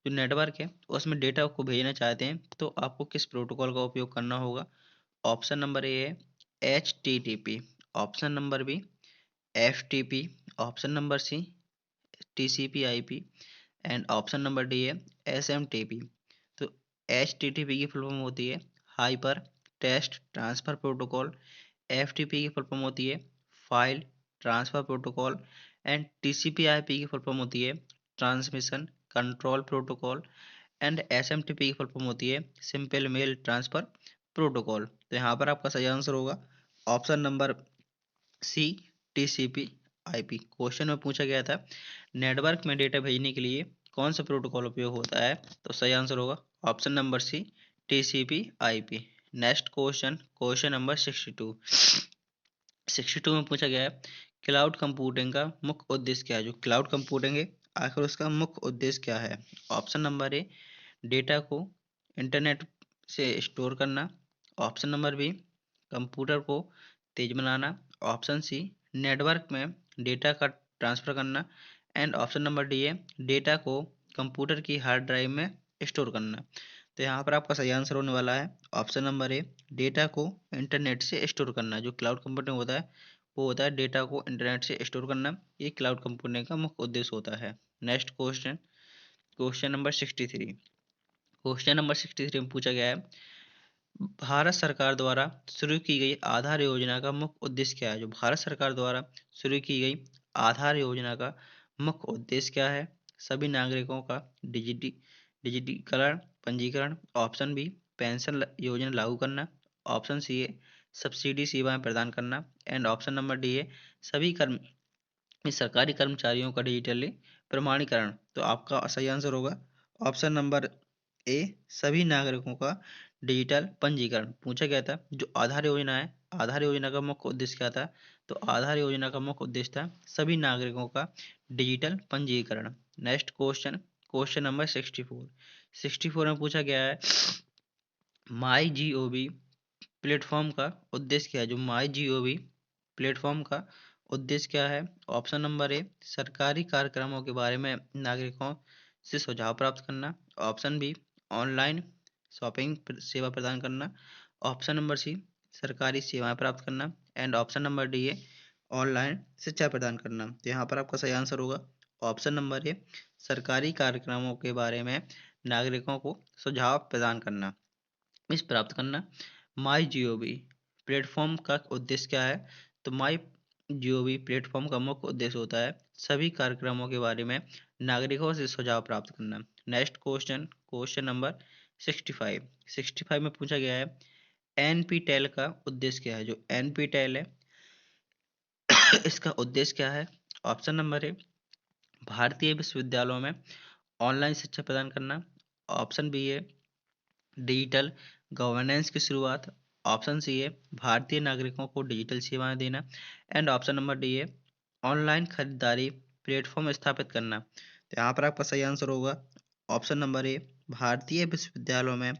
[SPEAKER 1] जो नेटवर्क है उसमें डेटा को भेजना चाहते हैं तो आपको किस प्रोटोकॉल का उपयोग करना होगा? ऑप्शन नंबर ए है HTTP, option number B FTP, option number C TCP/IP and option number D है SMTP। तो HTTP की फुल फॉर्म होती है hypertext transfer protocol, FTP की फुल फॉर्म होती है file transfer protocol and TCP/IP की फुल फॉर्म होती है transmission control protocol and SMTP की फुल फॉर्म होती है सिंपल मेल ट्रांसफर प्रोटोकॉल। तो यहाँ पर आपका सही आंसर होगा option number C TCP/IP। Question में पूछा गया था नेटवर्क में डेटा भेजने के लिए कौन सा प्रोटोकॉल उपयोग होता है? तो सही आंसर होगा option number C TCP/IP। Next question, question number 62। 62 में पूछा गया है क्लाउड कंप्यूटिंग का मुख्य उद्देश्य क्या है? जो क्लाउड कंप्यूटिंग है आखिर उसका मुख्य उद्देश्य क्या है? ऑप्शन नंबर ए डेटा को इंटरनेट से स्टोर करना, ऑप्शन नंबर बी कंप्यूटर को तेज बनाना, ऑप्शन सी नेटवर्क में डेटा का ट्रांसफ़र करना एंड ऑप्शन नंबर डी है डेटा को कंप्यूटर की हार्ड ड्राइव में स्टोर करना। तो यहाँ पर आपका सही आंसर होने वाला है ऑप्शन नंबर ए डेटा को इंटरनेट से स्टोर करना। जो क्लाउड कंप्यूटिंग होता है वो होता है डेटा को इंटरनेट से स्टोर करना। ये क्लाउड कंप्यूटिंग का मुख्य उद्देश्य होता है। Next question, question number 63। Question number 63 में पूछा गया है भारत सरकार द्वारा शुरू की गई आधार योजना का मुख्य उद्देश्य क्या है? जो भारत सरकार द्वारा शुरू की गई आधार योजना का मुख्य उद्देश्य क्या है? सभी नागरिकों का डिजिटीकरण पंजीकरण, ऑप्शन बी पेंशन योजना लागू करना, ऑप्शन सी है सब्सिडी सेवाएं प्रदान करना एंड ऑप्शन नंबर डी है सभी सरकारी कर्मचारियों का डिजिटली प्रमाणीकरण। तो आपका सही आंसर होगा ऑप्शन नंबर ए सभी नागरिकों का डिजिटल पंजीकरण। पूछा गया था जो आधार योजना है, आधार योजना का मुख्य उद्देश्य क्या था? तो आधार योजना का मुख्य उद्देश्य था सभी नागरिकों का डिजिटल पंजीकरण। Next question, question number 64। 64 में पूछा गया है माई जीओवी प्लेटफॉर्म का उद्देश्य क्या है? जो माई जीओवी प्लेटफॉर्म का उद्देश्य क्या है? ऑप्शन नंबर ए सरकारी कार्यक्रमों के बारे में नागरिकों से सुझाव प्राप्त करना। ऑप्शन बी ऑनलाइन शॉपिंग सेवा प्रदान करना। ऑप्शन नंबर सी सरकारी सेवाएं प्राप्त करना। एंड ऑप्शन नंबर डी है ऑनलाइन शिक्षा प्रदान करना। तो यहाँ पर आपका सही आंसर होगा ऑप्शन नंबर ए सरकारी कार्यक्रमों के बारे में नागरिकों को सुझाव प्रदान करना, इस प्राप्त करना। माई जीओवी प्लेटफॉर्म का उद्देश्य क्या है? तो माई जीओवी प्लेटफॉर्म का मुख्य उद्देश्य होता है सभी कार्यक्रमों के बारे में नागरिकों से सुझाव प्राप्त करना। Next question, question number 65। 65 में पूछा गया है एनपीटेल का उद्देश्य क्या है? जो एनपीटेल है इसका उद्देश्य क्या है? ऑप्शन नंबर ए भारतीय विश्वविद्यालयों में ऑनलाइन शिक्षा प्रदान करना। ऑप्शन बी है डिजिटल गवर्नेंस की शुरुआत। ऑप्शन सी है भारतीय नागरिकों को डिजिटल सेवाएं देना। एंड ऑप्शन नंबर डी है ऑनलाइन खरीदारी प्लेटफॉर्म स्थापित करना। तो यहाँ पर आपका सही आंसर होगा ऑप्शन नंबर ए भारतीय विश्वविद्यालयों में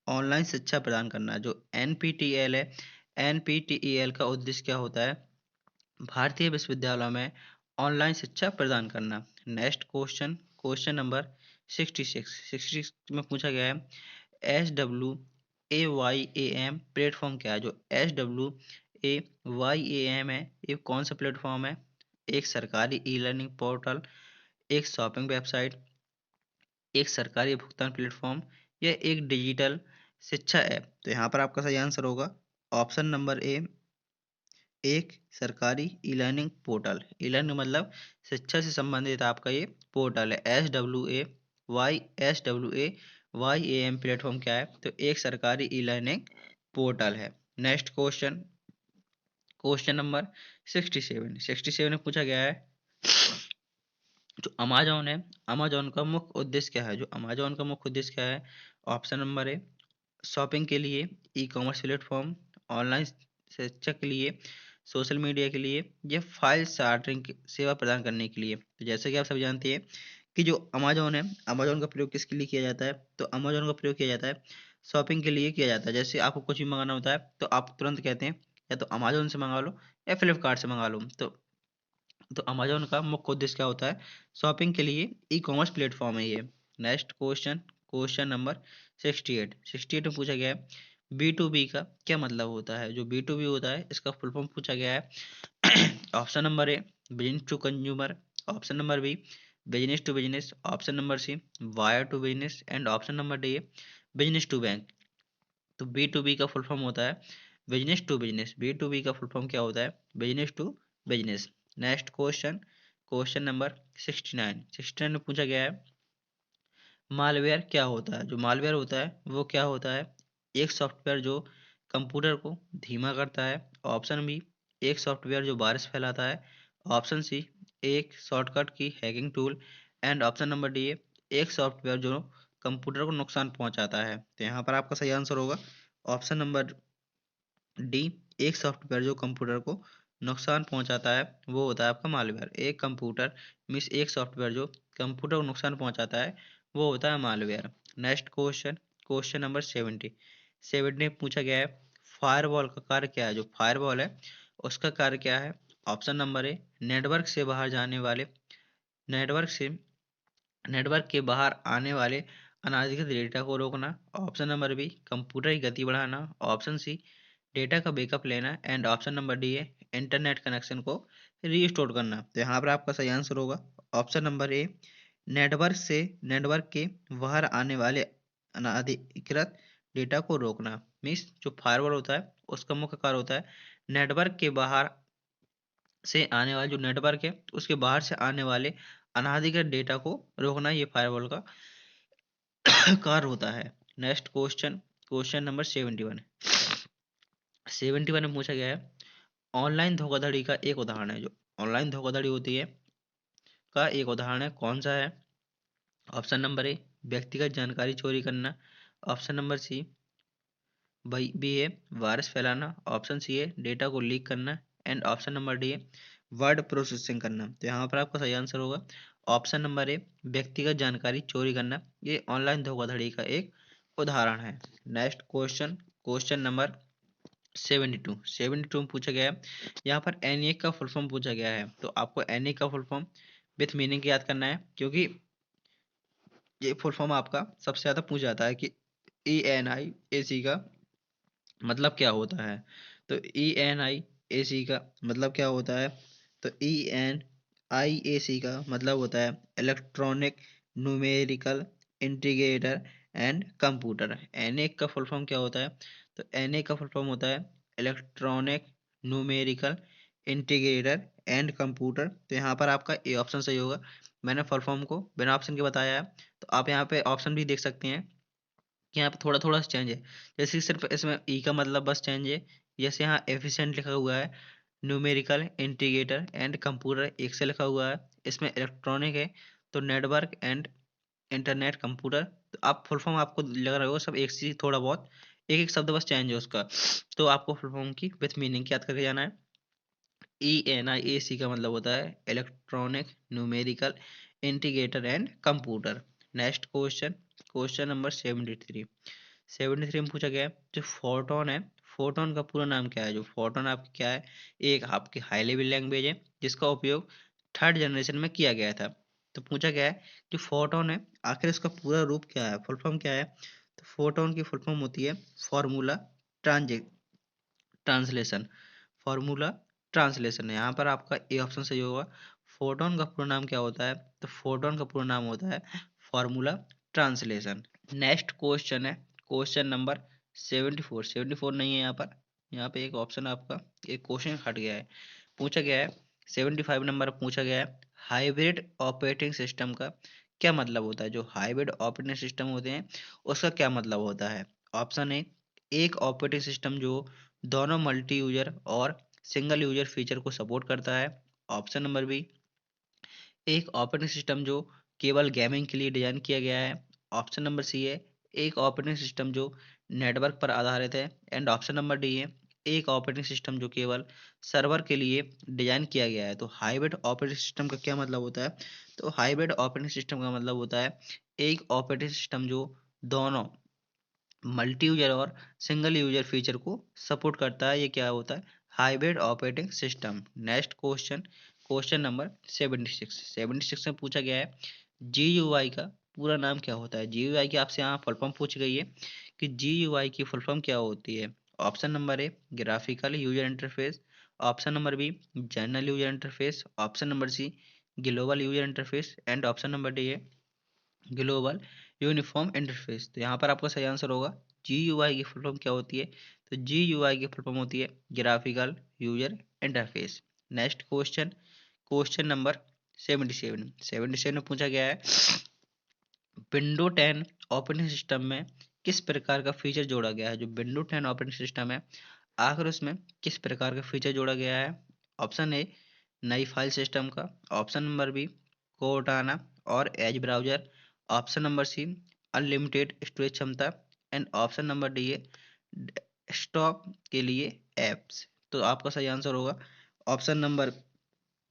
[SPEAKER 1] ऑनलाइन शिक्षा प्रदान करना। जो एनपीटीईएल है, एनपीटीईएल का उद्देश्य क्या होता है? भारतीय विश्वविद्यालयों में ऑनलाइन शिक्षा प्रदान करना। Next question, question number 66। 66 में पूछा गया है SWAYAM प्लेटफॉर्म क्या है? जो SWAYAM है ये कौन सा प्लेटफॉर्म है? एक सरकारी ई लर्निंग पोर्टल, एक शॉपिंग वेबसाइट, एक सरकारी भुगतान प्लेटफॉर्म या एक डिजिटल शिक्षा ऐप। तो यहाँ पर आपका सही आंसर होगा ऑप्शन नंबर ए एक सरकारी e learning portal. E learning मतलब शिक्षा से संबंधित आपका ये पोर्टल है। SWAYAM प्लेटफॉर्म क्या है? तो एक सरकारी ई लर्निंग पोर्टल है। Next question, question number 67। 67 में पूछा गया है जो अमेजोन है, अमेजोन का मुख्य उद्देश्य क्या है? जो अमेजोन का मुख्य उद्देश्य क्या है? ऑप्शन नंबर ए शॉपिंग के लिए, ई कॉमर्स प्लेटफॉर्म, ऑनलाइन शिक्षा के लिए, सोशल मीडिया के लिए या फाइल शार्टिंग सेवा प्रदान करने के लिए। तो जैसे कि आप सभी जानते हैं कि जो अमेजोन है, अमेजोन का प्रयोग किसके लिए किया जाता है? तो अमेजोन का प्रयोग किया जाता है शॉपिंग के लिए किया जाता है। जैसे आपको कुछ भी मंगाना होता है तो आप तुरंत कहते हैं या तो अमेजोन से मंगा लो या फ्लिपकार्ट से मंगा लो। तो अमेजोन का मुख्य उद्देश्य क्या होता है? शॉपिंग के लिए ई कॉमर्स प्लेटफॉर्म है ये। Next question, question number 68। 68 में पूछा गया है B2B का क्या मतलब होता है? जो B2B होता है इसका फुल फॉर्म पूछा गया है। Option number A business to consumer. Option number B business to business. Option number C wire to business. And option number D business to bank. तो B2B का फुल फॉर्म होता है बिजनेस टू बिजनेस। B2B का full form क्या होता है? Business to business. Next question, question number 69। 69 में पूछा गया है मालवेयर क्या होता है? जो मालवेयर होता है वो क्या होता है? एक सॉफ्टवेयर जो कंप्यूटर को धीमा करता है। ऑप्शन बी एक सॉफ्टवेयर जो वायरस फैलाता है। ऑप्शन सी एक शॉर्टकट की hacking tool. And option number D एक सॉफ्टवेयर जो कंप्यूटर को नुकसान पहुंचाता है। तो यहाँ पर आपका सही आंसर होगा ऑप्शन नंबर डी एक सॉफ्टवेयर जो कंप्यूटर को नुकसान पहुंचाता है वो होता है आपका मालवेयर। एक कंप्यूटर मीन्स एक सॉफ्टवेयर जो कंप्यूटर को नुकसान पहुंचाता है वो होता है malware. Next question, question number 70। 70 में पूछा गया है फायरवॉल का कार्य क्या है? जो फायरवॉल है उसका कार्य क्या है? ऑप्शन नंबर ए नेटवर्क से बाहर जाने वाले, नेटवर्क से नेटवर्क के बाहर आने वाले अनाधिकृत डेटा को रोकना। ऑप्शन नंबर बी कंप्यूटर की गति बढ़ाना। ऑप्शन सी डेटा का बैकअप लेना। एंड ऑप्शन नंबर डी है इंटरनेट कनेक्शन को रीस्टोर करना। तो यहाँ पर आपका सही आंसर होगा ऑप्शन नंबर ए नेटवर्क के बाहर आने वाले अनाधिकृत डेटा को रोकना। मीन्स जो फायरवॉल होता है उसका मुख्य कार्य होता है नेटवर्क के बाहर से आने वाले, जो नेटवर्क है उसके बाहर से आने वाले अनाधिकृत डेटा को रोकना, ये फायरवॉल का कार्य होता है। Next question, question number 71। 71 में पूछा गया है ऑनलाइन धोखाधड़ी का एक उदाहरण है। जो ऑनलाइन धोखाधड़ी होती है का एक उदाहरण है कौन सा है? ऑप्शन नंबर ए व्यक्तिगत जानकारी चोरी करना। ऑप्शन नंबर सी बी है वायरस फैलाना। ऑप्शन सी है डेटा को लीक करना। एंड ऑप्शन नंबर डी है वर्ड प्रोसेसिंग करना। तो यहाँ पर आपका सही आंसर होगा ऑप्शन नंबर ए व्यक्तिगत जानकारी चोरी करना। ये ऑनलाइन धोखाधड़ी का एक उदाहरण है। नेक्स्ट क्वेश्चन, क्वेश्चन नंबर 72 में पूछा गया है। यहाँ पर एनए का फुल फॉर्म पूछा गया है, तो आपको एनए का फुल फॉर्म विथ मीनिंग याद करना है, क्योंकि ये फुल फॉर्म आपका सबसे ज्यादा पूछा जाता है कि ENIAC का मतलब क्या होता है। तो ENIAC का मतलब क्या होता है? तो ENIAC का मतलब होता है electronic numerical integrator and computer. NA का फुल फॉर्म क्या होता है? तो एनए का फुल फॉर्म होता है electronic numerical integrator and computer. तो यहाँ पर आपका ए ऑप्शन सही होगा। मैंने फुल फॉर्म को बिना ऑप्शन के बताया है, तो आप यहाँ पे ऑप्शन भी देख सकते हैं कि यहाँ पे थोड़ा थोड़ा चेंज है। जैसे कि सिर्फ इसमें ई का मतलब बस चेंज है। जैसे यहाँ एफिशिएंट लिखा हुआ है, न्यूमेरिकल इंटीग्रेटर एंड कंप्यूटर एक से लिखा हुआ है। इसमें इलेक्ट्रॉनिक है, तो नेटवर्क एंड इंटरनेट कंप्यूटर। तो आप फुल फॉर्म आपको लग रहा होगा सब एक सी, थोड़ा बहुत एक एक शब्द बस चेंज है उसका। तो आपको फुल फॉर्म की विथ मीनिंग याद करके जाना है। ENIAC का मतलब होता है electronic numerical integrator and computer. Next question, question number 73 में पूछा गया है जो फोटोन है, फोटोन का पूरा नाम क्या है? जो फोटोन आपकी क्या है? एक आपकी हाई लेवल लैंग्वेज है जिसका उपयोग थर्ड जनरेशन में किया गया था। तो पूछा गया है जो फोटोन है आखिर इसका पूरा रूप क्या है, फुल फॉर्म क्या है? तो फोटोन की फुल फॉर्म होती है formula transit translation. Formula translation है। यहाँ पर आपका ए ऑप्शन सही होगा। फोटोन का पूरा नाम क्या होता है? तो फोटोन का पूरा नाम होता है फॉर्मूला ट्रांसलेशन। नेक्स्ट क्वेश्चन है क्वेश्चन नंबर 74 नहीं है यहाँ पर। यहाँ पे एक ऑप्शन आपका एक क्वेश्चन हट गया है। पूछा गया है 75 नंबर पूछा गया है हाइब्रिड ऑपरेटिंग सिस्टम का क्या मतलब होता है? जो हाइब्रिड ऑपरेटिंग सिस्टम होते हैं उसका क्या मतलब होता है? ऑप्शन ए एक ऑपरेटिंग सिस्टम जो दोनों मल्टी यूजर और सिंगल यूजर फीचर को सपोर्ट करता है। ऑप्शन नंबर बी एक ऑपरेटिंग सिस्टम जो केवल गेमिंग के लिए डिजाइन किया गया है। ऑप्शन नंबर सी है एक ऑपरेटिंग सिस्टम जो नेटवर्क पर आधारित है। एंड ऑप्शन नंबर डी है एक ऑपरेटिंग सिस्टम जो केवल सर्वर के लिए डिजाइन किया गया है। तो हाइब्रिड ऑपरेटिंग सिस्टम का क्या मतलब होता है? तो हाइब्रिड ऑपरेटिंग सिस्टम का मतलब होता है एक ऑपरेटिंग सिस्टम जो दोनों मल्टी यूजर और सिंगल यूजर फीचर को सपोर्ट करता है। ये क्या होता है? Hybrid operating system. Next question, question number 76 में पूछा गया है GUI का पूरा नाम क्या होता है? GUI की आपसे यहाँ फुल फॉर्म पूछ गई है कि GUI की फुल फॉर्म क्या होती है। Option number A graphical user interface. Option number B general user interface. Option number C global user interface. And option number D है ग्लोबल यूनिफॉर्म इंटरफेस। तो यहाँ पर आपका सही आंसर होगा GUI की फुल फॉर्म क्या होती है? तो GUI की फुल फॉर्म होती है graphical user interface. Next question, question number 77 में पूछा गया है विंडो 10 ऑपरेटिंग सिस्टम में किस प्रकार का फीचर जोड़ा गया है? जो विंडो 10 ऑपरेटिंग सिस्टम है आखिर उसमें किस प्रकार का फीचर जोड़ा गया है? ऑप्शन ए नई फाइल सिस्टम का। ऑप्शन नंबर बी कोर्टाना और Edge browser. Option number C unlimited storage क्षमता। एंड ऑप्शन नंबर डी है डेस्कटॉप के लिए एप्स। तो आपका सही आंसर होगा ऑप्शन नंबर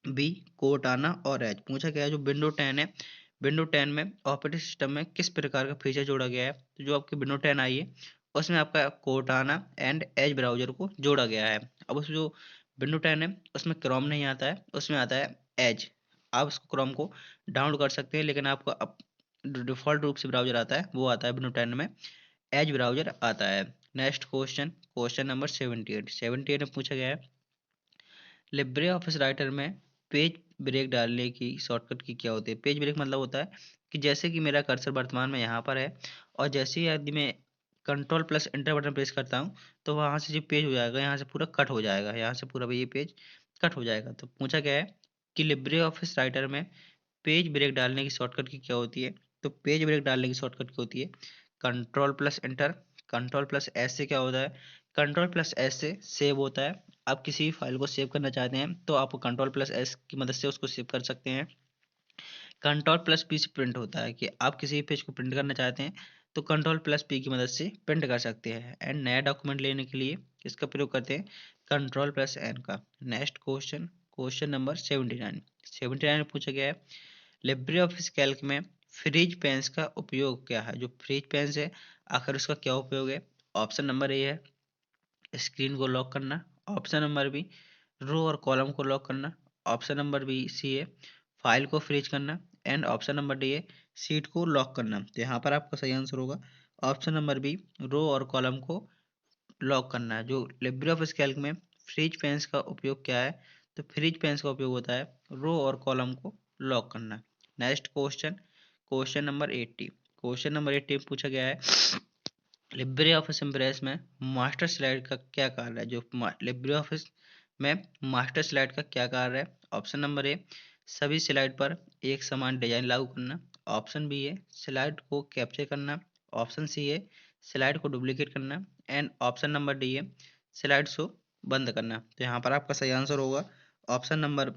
[SPEAKER 1] बी कोर्टाना और एज। पूछा गया है जो विंडो 10 है, विंडो 10 में ऑपरेटिंग सिस्टम में किस प्रकार का फीचर जोड़ा गया है? तो जो आपकी विंडो 10 आई है उसमें आपका कोर्टाना एंड एज ब्राउजर को जोड़ा गया है। अब उसमें जो विंडो 10 है उसमें क्रोम नहीं आता है, उसमें आता है एज। आप उसको क्रोम को डाउनलोड कर सकते हैं, लेकिन आपको डिफॉल्ट रूप से ब्राउजर आता है वो आता है विंडो 10 में एज ब्राउजर आता है। नेक्स्ट क्वेश्चन, क्वेश्चन नंबर 78 में पूछा गया है लिब्रे ऑफिस राइटर में पेज ब्रेक डालने की शॉर्टकट की क्या होती है? पेज ब्रेक मतलब होता है कि जैसे कि मेरा कर्सर वर्तमान में यहाँ पर है और जैसे ही यदि मैं control plus enter button press करता हूँ तो वहाँ से जो पेज हो जाएगा यहाँ से पूरा कट हो जाएगा, यहाँ से पूरा ये पेज कट हो जाएगा। तो पूछा गया है कि लिब्रे ऑफिस राइटर में पेज ब्रेक डालने की शॉर्टकट की क्या होती है? तो पेज ब्रेक डालने की शॉर्टकट क्या होती है? Control plus enter. Control plus S से क्या होता है? कंट्रोल प्लस एस से सेव होता है। आप किसी भी फाइल को सेव करना चाहते हैं तो आप कंट्रोल प्लस एस की मदद से उसको सेव कर सकते हैं। कंट्रोल+P से प्रिंट होता है कि आप किसी पेज को प्रिंट करना चाहते हैं तो कंट्रोल+P की मदद से प्रिंट कर सकते हैं। एंड नया डॉक्यूमेंट लेने के लिए इसका प्रयोग करते हैं कंट्रोल+N का। नेक्स्ट क्वेश्चन, क्वेश्चन नंबर 79 में पूछा गया है लिब्रे ऑफिस कैल्क में फ्रीज पेन्स का उपयोग क्या है। जो फ्रीज पेन्स है आखिर उसका क्या उपयोग है। ऑप्शन नंबर ए है स्क्रीन को लॉक करना, ऑप्शन नंबर बी रो और कॉलम को लॉक करना, ऑप्शन नंबर बी सी है फाइल को फ्रीज करना, एंड ऑप्शन नंबर डी है सीट को लॉक करना। तो यहाँ पर आपका सही आंसर होगा ऑप्शन नंबर बी रो और कॉलम को लॉक करना है। जो लिब्रे ऑफिस कैल्क में फ्रीज पेन्स का उपयोग क्या है, तो फ्रीज पेन्स का उपयोग होता है रो और कॉलम को लॉक करना। Next question, question number 80, question number 80 में पूछा गया है लिब्रे ऑफिस इम्प्रेस में मास्टर स्लाइड का क्या कार्य है। जो लिब्रे ऑफिस में मास्टर स्लाइड का क्या कार्य है। ऑप्शन नंबर ए सभी स्लाइड पर एक समान डिजाइन लागू करना, ऑप्शन बी है स्लाइड को कैप्चर करना, ऑप्शन सी है स्लाइड को डुप्लीकेट करना, एंड ऑप्शन नंबर डी है स्लाइड शो बंद करना। तो यहाँ पर आपका सही आंसर होगा ऑप्शन नंबर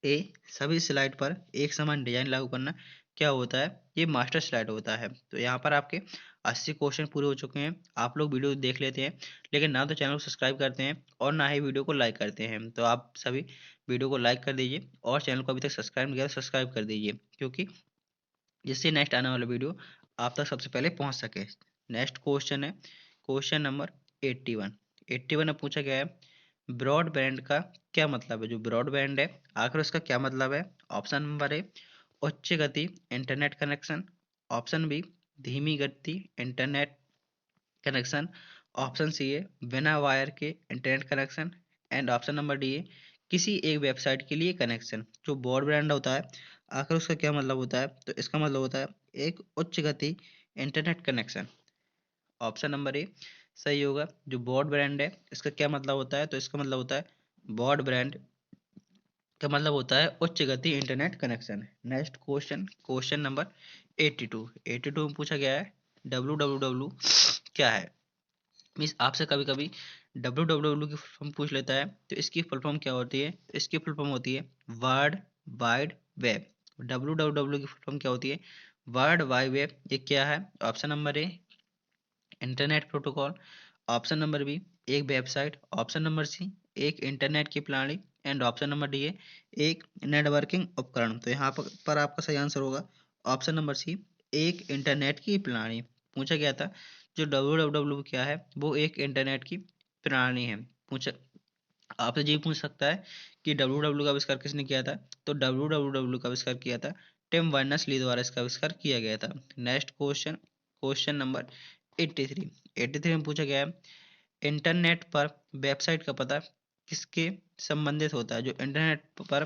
[SPEAKER 1] ए सभी स्लाइड पर एक समान डिजाइन लागू करना। क्या होता है, ये मास्टर स्लाइड होता है। तो यहाँ पर आपके 80 क्वेश्चन पूरे हो चुके हैं। आप लोग वीडियो देख लेते हैं लेकिन ना तो चैनल को सब्सक्राइब करते हैं और ना ही वीडियो को लाइक करते हैं। तो आप सभी वीडियो को लाइक कर दीजिए और चैनल को अभी तक सब्सक्राइब नहीं किया तो सब्सक्राइब कर दीजिए, क्योंकि जिससे नेक्स्ट आने वाला वीडियो आप तक सबसे पहले पहुँच सके। नेक्स्ट क्वेश्चन है क्वेश्चन नंबर 81। 81 में पूछा गया है ब्रॉडबैंड का क्या मतलब है। जो ब्रॉडबैंड है आखिर उसका क्या मतलब है। ऑप्शन नंबर ए उच्च गति इंटरनेट कनेक्शन, ऑप्शन बी धीमी गति इंटरनेट कनेक्शन, ऑप्शन सी है बिना वायर के internet connection, and option number D है किसी एक वेबसाइट के लिए कनेक्शन। जो ब्रॉडबैंड होता है आखिर उसका क्या मतलब होता है, तो इसका मतलब होता है एक उच्च गति इंटरनेट कनेक्शन। ऑप्शन नंबर ए सही होगा। जो ब्रॉडबैंड है इसका क्या मतलब होता है, तो इसका मतलब होता है ब्रॉडबैंड का मतलब होता है उच्च गति internet connection. Next question, question number 82। 82 में पूछा गया है www क्या है। मीन्स आपसे कभी कभी www की फुल फॉर्म पूछ लेता है, तो इसकी फुल फॉर्म क्या होती है। तो इसकी फुल फॉर्म होती है वर्ल्ड वाइड वेब। www की फुल फॉर्म क्या होती है, वर्ल्ड वाइड वेब। ये क्या है। Option number A internet protocol, option number B एक वेबसाइट, ऑप्शन नंबर सी एक इंटरनेट की प्रणाली, एंड ऑप्शन नंबर डी है एक नेटवर्किंग उपकरण। तो यहाँ पर आपका सही आंसर होगा ऑप्शन नंबर सी एक इंटरनेट की प्रणाली। पूछा गया था जो www क्या है, वो एक इंटरनेट की प्रणाली है। पूछा आपसे जी पूछ सकता है कि www का आविष्कार किसने किया था, तो www का आविष्कार किया था टिम बर्नर्स ली द्वारा इसका आविष्कार किया गया था। Next question, question number 83। 83 में पूछा गया है इंटरनेट पर वेबसाइट का पता किसके संबंधित होता है। जो इंटरनेट पर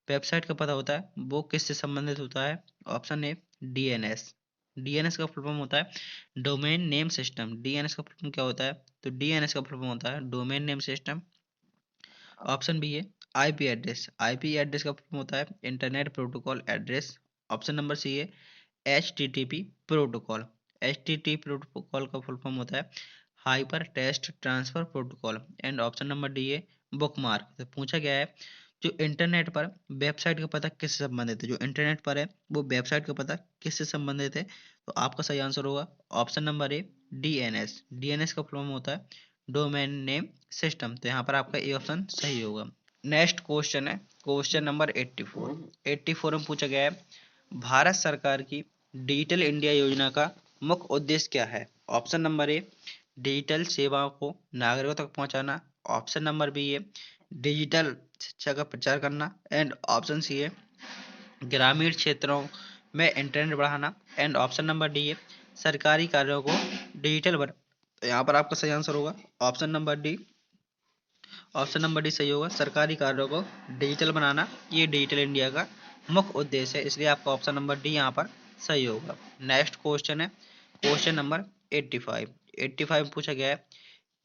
[SPEAKER 1] वेबसाइट का पता होता है वो किससे संबंधित होता है। ऑप्शन ए डीएनएस। डीएनएस का फुल फॉर्म होता है डोमेन नेम सिस्टम। डीएनएस का फुल फॉर्म क्या होता है, तो डीएनएस का फुल फॉर्म होता है domain name system. Option B है आईपी एड्रेस। आईपी एड्रेस का फुल फॉर्म होता है internet protocol address. Option number C है एचटीटीपी प्रोटोकॉल। एचटीटीपी प्रोटोकॉल का फुल फॉर्म होता है hypertext transfer protocol, and option number D है bookmark. तो पूछा गया है जो इंटरनेट पर वेबसाइट का पता किससे संबंधित है। जो इंटरनेट पर है वो वेबसाइट का पता किससे संबंधित है, तो आपका सही आंसर होगा ऑप्शन नंबर ए डीएनएस। डीएनएस का फुल फॉर्म होता है डोमेन नेम सिस्टम। तो यहाँ पर आपका ए ऑप्शन सही होगा। नेक्स्ट क्वेश्चन है क्वेश्चन नंबर 84। 84 में पूछा गया है भारत सरकार की डिजिटल इंडिया योजना का मुख्य उद्देश्य क्या है। ऑप्शन नंबर ए डिजिटल सेवाओं को नागरिकों तक पहुंचाना, ऑप्शन नंबर बी है डिजिटल शिक्षा का प्रचार करना, एंड ऑप्शन सी है ग्रामीण क्षेत्रों में इंटरनेट बढ़ाना, एंड ऑप्शन नंबर डी है सरकारी कार्यों को डिजिटल बना। तो यहाँ पर आपका सही आंसर होगा option number D. Option number D सही होगा सरकारी कार्यों को डिजिटल बनाना, ये डिजिटल इंडिया का मुख्य उद्देश्य है, इसलिए आपका ऑप्शन नंबर डी यहाँ पर सही होगा। नेक्स्ट क्वेश्चन है क्वेश्चन नंबर 85। 85 में पूछा गया है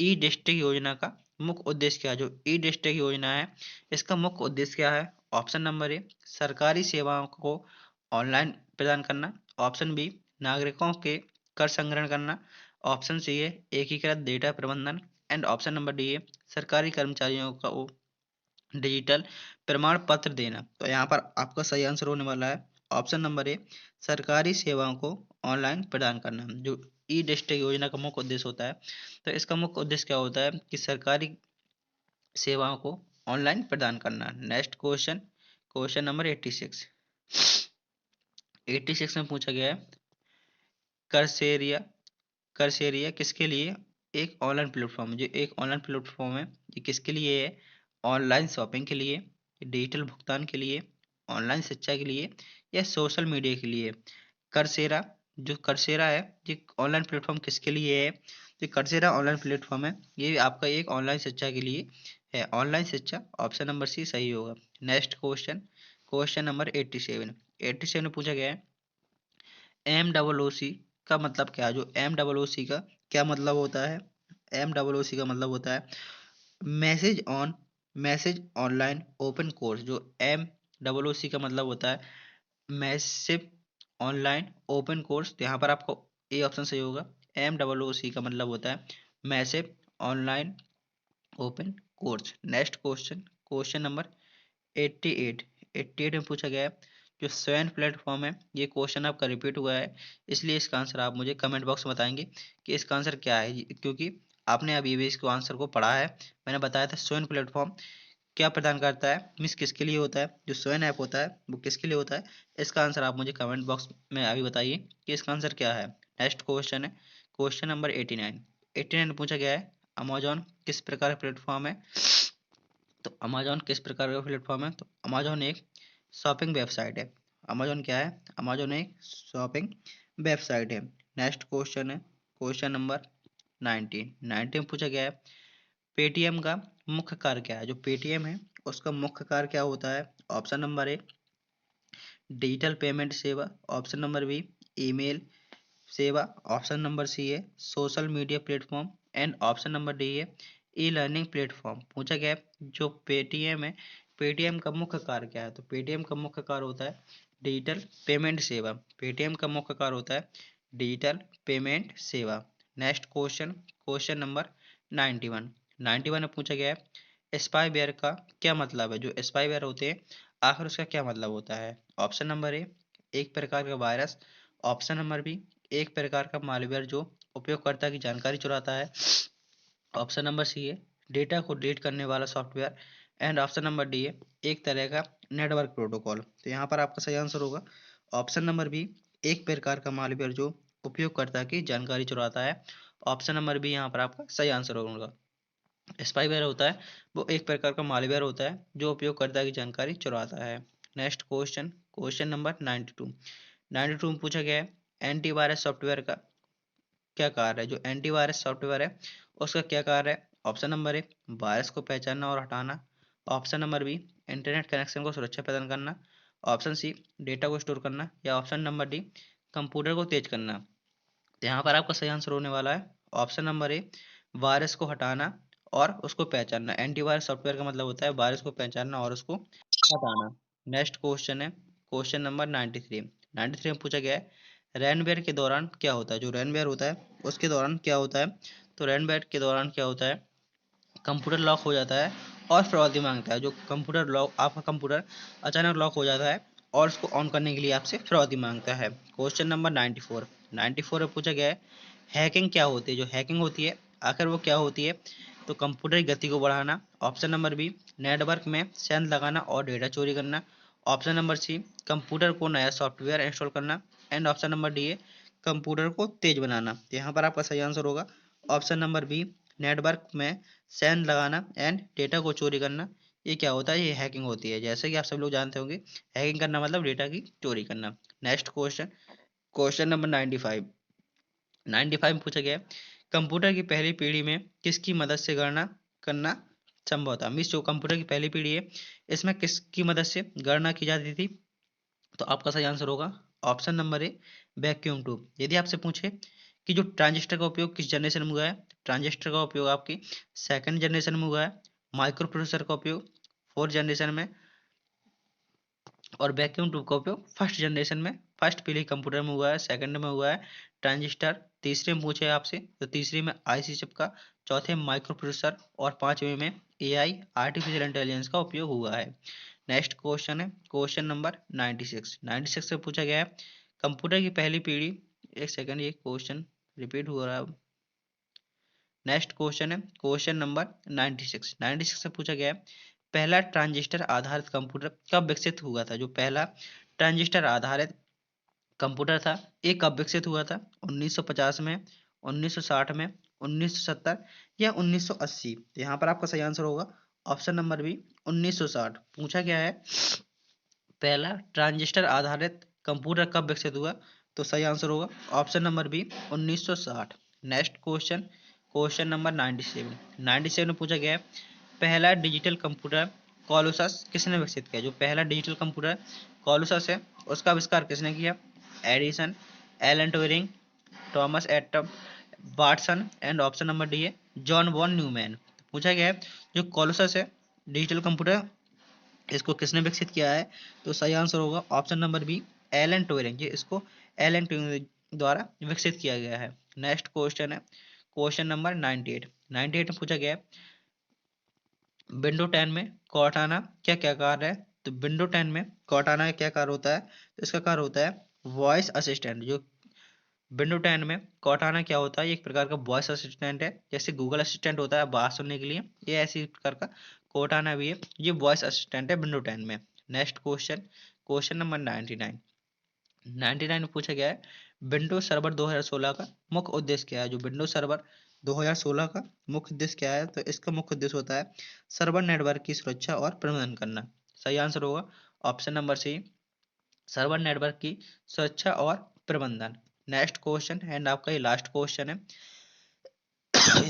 [SPEAKER 1] ई डिस्ट्रिक्ट योजना का मुख्य उद्देश्य क्या है। जो ई डिस्ट्रिक्ट योजना है इसका मुख्य उद्देश्य क्या है। ऑप्शन नंबर ए सरकारी सेवाओं को ऑनलाइन प्रदान करना, ऑप्शन बी नागरिकों के कर संग्रहण करना, ऑप्शन सी है एकीकृत डेटा प्रबंधन, एंड ऑप्शन नंबर डी है सरकारी कर्मचारियों को डिजिटल प्रमाण पत्र देना। तो यहाँ पर आपका सही आंसर होने वाला है ऑप्शन नंबर ए सरकारी सेवाओं को ऑनलाइन प्रदान करना। जो ई डिस्ट्रिक्ट योजना का मुख्य उद्देश्य होता है, तो इसका मुख्य उद्देश्य क्या होता है कि सरकारी सेवाओं को ऑनलाइन प्रदान करना। Next question, question number 86। 86 में पूछा गया है कर्सेरिया, कर्सेरिया किसके लिए एक ऑनलाइन प्लेटफॉर्म है। जो एक ऑनलाइन प्लेटफॉर्म है ये किसके लिए है? ऑनलाइन शॉपिंग के लिए, डिजिटल भुगतान के लिए, ऑनलाइन शिक्षा के लिए या सोशल मीडिया के लिए। कर्सेरा, जो कर्सेरा है ये ऑनलाइन प्लेटफॉर्म किसके लिए है? जो कर्सेरा ऑनलाइन प्लेटफॉर्म है ये आपका एक ऑनलाइन शिक्षा के लिए है। ऑनलाइन शिक्षा, ऑप्शन नंबर सी सही होगा। Next question, question number 87। 87 में पूछा गया है MOOC का मतलब क्या है। जो MOOC का क्या मतलब होता है? MOOC का मतलब होता है मैसेज ऑनलाइन ओपन कोर्स। जो MOOC का मतलब होता है मैसिव ऑनलाइन ओपन कोर्स। तो यहाँ पर आपको ए ऑप्शन सही होगा। MOOC का मतलब होता है massive online open course. Next question, question number 88। 88 में पूछा गया है जो स्वयं प्लेटफॉर्म है ये क्वेश्चन आपका रिपीट हुआ है, इसलिए इसका आंसर आप मुझे कमेंट बॉक्स में बताएंगे कि इसका आंसर क्या है। क्योंकि आपने अभी भी इसको आंसर को पढ़ा है। मैंने बताया था स्वयं प्लेटफॉर्म क्या प्रदान करता है, मीन्स किसके लिए होता है। जो स्वयं ऐप होता है वो किसके लिए होता है। इसका आंसर आप मुझे कमेंट बॉक्स में अभी बताइए कि इसका आंसर क्या है। नेक्स्ट क्वेश्चन है क्वेश्चन नंबर 89। 89 में पूछा गया है अमेजॉन किस प्रकार का प्लेटफॉर्म है। तो अमेजॉन किस प्रकार का प्लेटफॉर्म है? तो अमेजॉन एक शॉपिंग वेबसाइट है। अमेजॉन क्या है? अमेजॉन एक शॉपिंग वेबसाइट है। नेक्स्ट क्वेश्चन है क्वेश्चन नंबर 90। 90 में पूछा गया है पेटीएम का मुख्य कार्य क्या है। जो पेटीएम है उसका मुख्य कार्य क्या होता है? ऑप्शन नंबर ए डिजिटल पेमेंट सेवा, ऑप्शन नंबर बी ईमेल सेवा, ऑप्शन नंबर सी है social media platform and option number D है ई लर्निंग प्लेटफॉर्म। पूछा गया है जो पेटीएम है पेटीएम का मुख्य कार्य क्या है। तो पेटीएम का मुख्य कार्य होता है डिजिटल पेमेंट सेवा। पेटीएम का मुख्य कार्य होता है डिजिटल पेमेंट सेवा। Next question, question number 91। 91 में पूछा गया है स्पाईवेयर का क्या मतलब है। जो स्पाईवेयर होते हैं आखिर उसका क्या मतलब होता है। ऑप्शन नंबर ए एक प्रकार का वायरस, ऑप्शन नंबर बी एक प्रकार का मालवेयर जो उपयोगकर्ता की जानकारी चुराता है, ऑप्शन नंबर सी है डेटा को डिलीट करने वाला software and option number D है एक तरह का नेटवर्क प्रोटोकॉल। तो यहाँ पर आपका सही आंसर होगा ऑप्शन नंबर बी एक प्रकार का मालवेयर जो उपयोगकर्ता की जानकारी चुराता है। ऑप्शन नंबर बी यहाँ पर आपका सही आंसर होगा। स्पाईवेयर होता है वो एक प्रकार का मालवेयर होता है जो उपयोगकर्ता की जानकारी चुराता है। Next question, question number 92। 92 में पूछा गया है एंटीवायरस सॉफ्टवेयर का क्या कार्य है। जो एंटीवायरस सॉफ्टवेयर है उसका क्या कार्य है। ऑप्शन नंबर ए वायरस को पहचानना और हटाना, option number B internet connection को सुरक्षा प्रदान करना, ऑप्शन सी डेटा को स्टोर करना या ऑप्शन नंबर डी कंप्यूटर को तेज करना। तो यहाँ पर आपका सही आंसर होने वाला है ऑप्शन नंबर ए वायरस को हटाना और उसको पहचानना। एंटीवायरस सॉफ्टवेयर का मतलब होता है वायरस को पहचानना और उसको हटाना। नेक्स्ट क्वेश्चन है क्वेश्चन नंबर 93। 93 में पूछा गया है रैनवेयर के दौरान क्या होता है। जो रैनवेयर होता है उसके दौरान क्या होता है। तो रैनवेयर के दौरान क्या होता है कंप्यूटर लॉक हो जाता है और फिरौती मांगता है। जो कंप्यूटर लॉक आपका कंप्यूटर अचानक लॉक हो जाता है और उसको ऑन करने के लिए आपसे फिरौती मांगता है। Question number 94। 94 में पूछा गया है हैकिंग क्या होती है। जो हैकिंग होती है आखिर वो क्या होती है। तो कंप्यूटर की गति को बढ़ाना, ऑप्शन नंबर बी नेटवर्क में सेंध लगाना और डेटा चोरी करना, ऑप्शन नंबर सी कंप्यूटर को नया सॉफ्टवेयर इंस्टॉल करना एंड ऑप्शन नंबर डी है कंप्यूटर को तेज बनाना। तो यहाँ पर आपका सही आंसर होगा ऑप्शन नंबर बी नेटवर्क में सेंध लगाना एंड डेटा को चोरी करना। ये क्या होता है? ये हैकिंग होती है। जैसे कि आप सब लोग जानते होंगे हैकिंग करना मतलब डेटा की चोरी करना। Next question, question number 95। 95 में पूछा गया है कंप्यूटर की पहली पीढ़ी में किसकी मदद से गणना करना संभव था। मीन्स जो कंप्यूटर की पहली पीढ़ी है इसमें किसकी मदद से गणना की जाती थी। तो आपका सही आंसर होगा ऑप्शन नंबर ए वैक्यूम ट्यूब। यदि आपसे पूछे कि जो ट्रांजिस्टर का उपयोग किस जनरेशन में हुआ है, ट्रांजिस्टर का उपयोग आपकी सेकंड जनरेशन में हुआ है, माइक्रो प्रोसेसर का उपयोग फोर्थ जनरेशन में और वैक्यूम ट्यूब का उपयोग फर्स्ट जनरेशन में फर्स्ट पीढ़ी कंप्यूटर में हुआ है, सेकंड में हुआ है ट्रांजिस्टर, तीसरे में पूछे आपसे तो तीसरे में आईसी चिप का, चौथे में माइक्रो प्रोसेसर और पांचवे में एआई आर्टिफिशियल इंटेलिजेंस का उपयोग हुआ है। नेक्स्ट क्वेश्चन है क्वेश्चन नंबर 96 से पूछा गया है कंप्यूटर की पहली पीढ़ी। एक सेकंड, ये क्वेश्चन रिपीट हो रहा है। नेक्स्ट क्वेश्चन है क्वेश्चन नंबर 96 से पूछा गया है पहला ट्रांजिस्टर आधारित कंप्यूटर कब विकसित हुआ था। जो पहला ट्रांजिस्टर आधारित कंप्यूटर था ये कब विकसित हुआ था? 1950 में, 1960 में, 1970 या 1980? तो यहाँ पर आपका सही आंसर होगा ऑप्शन नंबर बी 1960। पूछा गया है पहला ट्रांजिस्टर आधारित कंप्यूटर कब विकसित हुआ, तो सही आंसर होगा option number B 1960। Next question question number 97 में पूछा गया है पहला डिजिटल कंप्यूटर कॉलोसस किसने विकसित किया। जो पहला डिजिटल कंप्यूटर कॉलोसस है उसका आविष्कार किसने किया? Edison, Alan Turing, Thomas atom Watson and option number D है जॉन वॉन न्यूमैन। पूछा गया है जो कॉलोसस है डिजिटल कंप्यूटर इसको किसने विकसित किया है, तो सही आंसर होगा option number B Alan Turing. ये इसको एलन ट्यूरिंग द्वारा विकसित किया गया है। नेक्स्ट क्वेश्चन है क्वेश्चन नंबर 98 में पूछा गया है विंडो 10 में कॉर्टाना क्या क्या कार्य है। तो विंडो 10 में कॉर्टाना का क्या कार्य होता है, तो इसका कार्य होता है वॉइस असिस्टेंट। जो विंडो 10 में कॉर्टाना क्या होता है, एक प्रकार का वॉइस असिस्टेंट है, जैसे गूगल असिस्टेंट होता है बात सुनने के लिए, ये ऐसी प्रकार का कॉर्टाना भी है, ये वॉइस असिस्टेंट है विंडो 10 में। नेक्स्ट क्वेश्चन क्वेश्चन नंबर 99 में पूछा गया है विंडोज सर्वर 2016 का मुख्य उद्देश्य क्या है। जो विंडोज सर्वर 2016 का मुख्य उद्देश्य क्या है, तो इसका मुख्य उद्देश्य होता है सर्वर नेटवर्क की सुरक्षा और प्रबंधन करना। सही आंसर होगा option number C server network की सुरक्षा और प्रबंधन। नेक्स्ट क्वेश्चन एंड आपका ये लास्ट क्वेश्चन है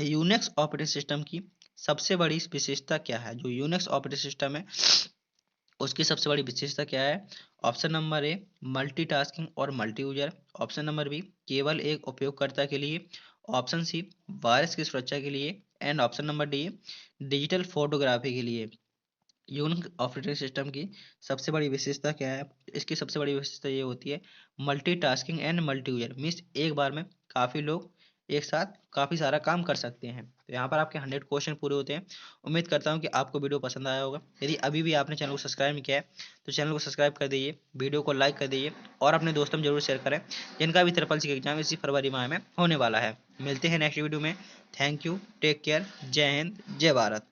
[SPEAKER 1] यूनिक्स ऑपरेटिंग सिस्टम की सबसे बड़ी विशेषता क्या है। जो यूनिक्स ऑपरेटिंग सिस्टम है उसकी सबसे बड़ी विशेषता क्या है? ऑप्शन नंबर ए मल्टीटास्किंग और multi user, option number B केवल एक उपयोगकर्ता के लिए, ऑप्शन सी वायरस की सुरक्षा के लिए and option number D digital photography के लिए। यूनिक्स ऑपरेटिंग सिस्टम की सबसे बड़ी विशेषता क्या है? इसकी सबसे बड़ी विशेषता ये होती है multitasking and multi user, means एक बार में काफ़ी लोग एक साथ काफ़ी सारा काम कर सकते हैं। तो यहाँ पर आपके 100 क्वेश्चन पूरे होते हैं। उम्मीद करता हूँ कि आपको वीडियो पसंद आया होगा। यदि अभी भी आपने चैनल को सब्सक्राइब नहीं किया है तो चैनल को सब्सक्राइब कर दीजिए, वीडियो को लाइक कर दीजिए और अपने दोस्तों में जरूर शेयर करें जिनका भी ट्रिपल सी का एग्जाम इसी फरवरी माह में होने वाला है। मिलते हैं नेक्स्ट वीडियो में। थैंक यू, टेक केयर, जय हिंद, जय भारत।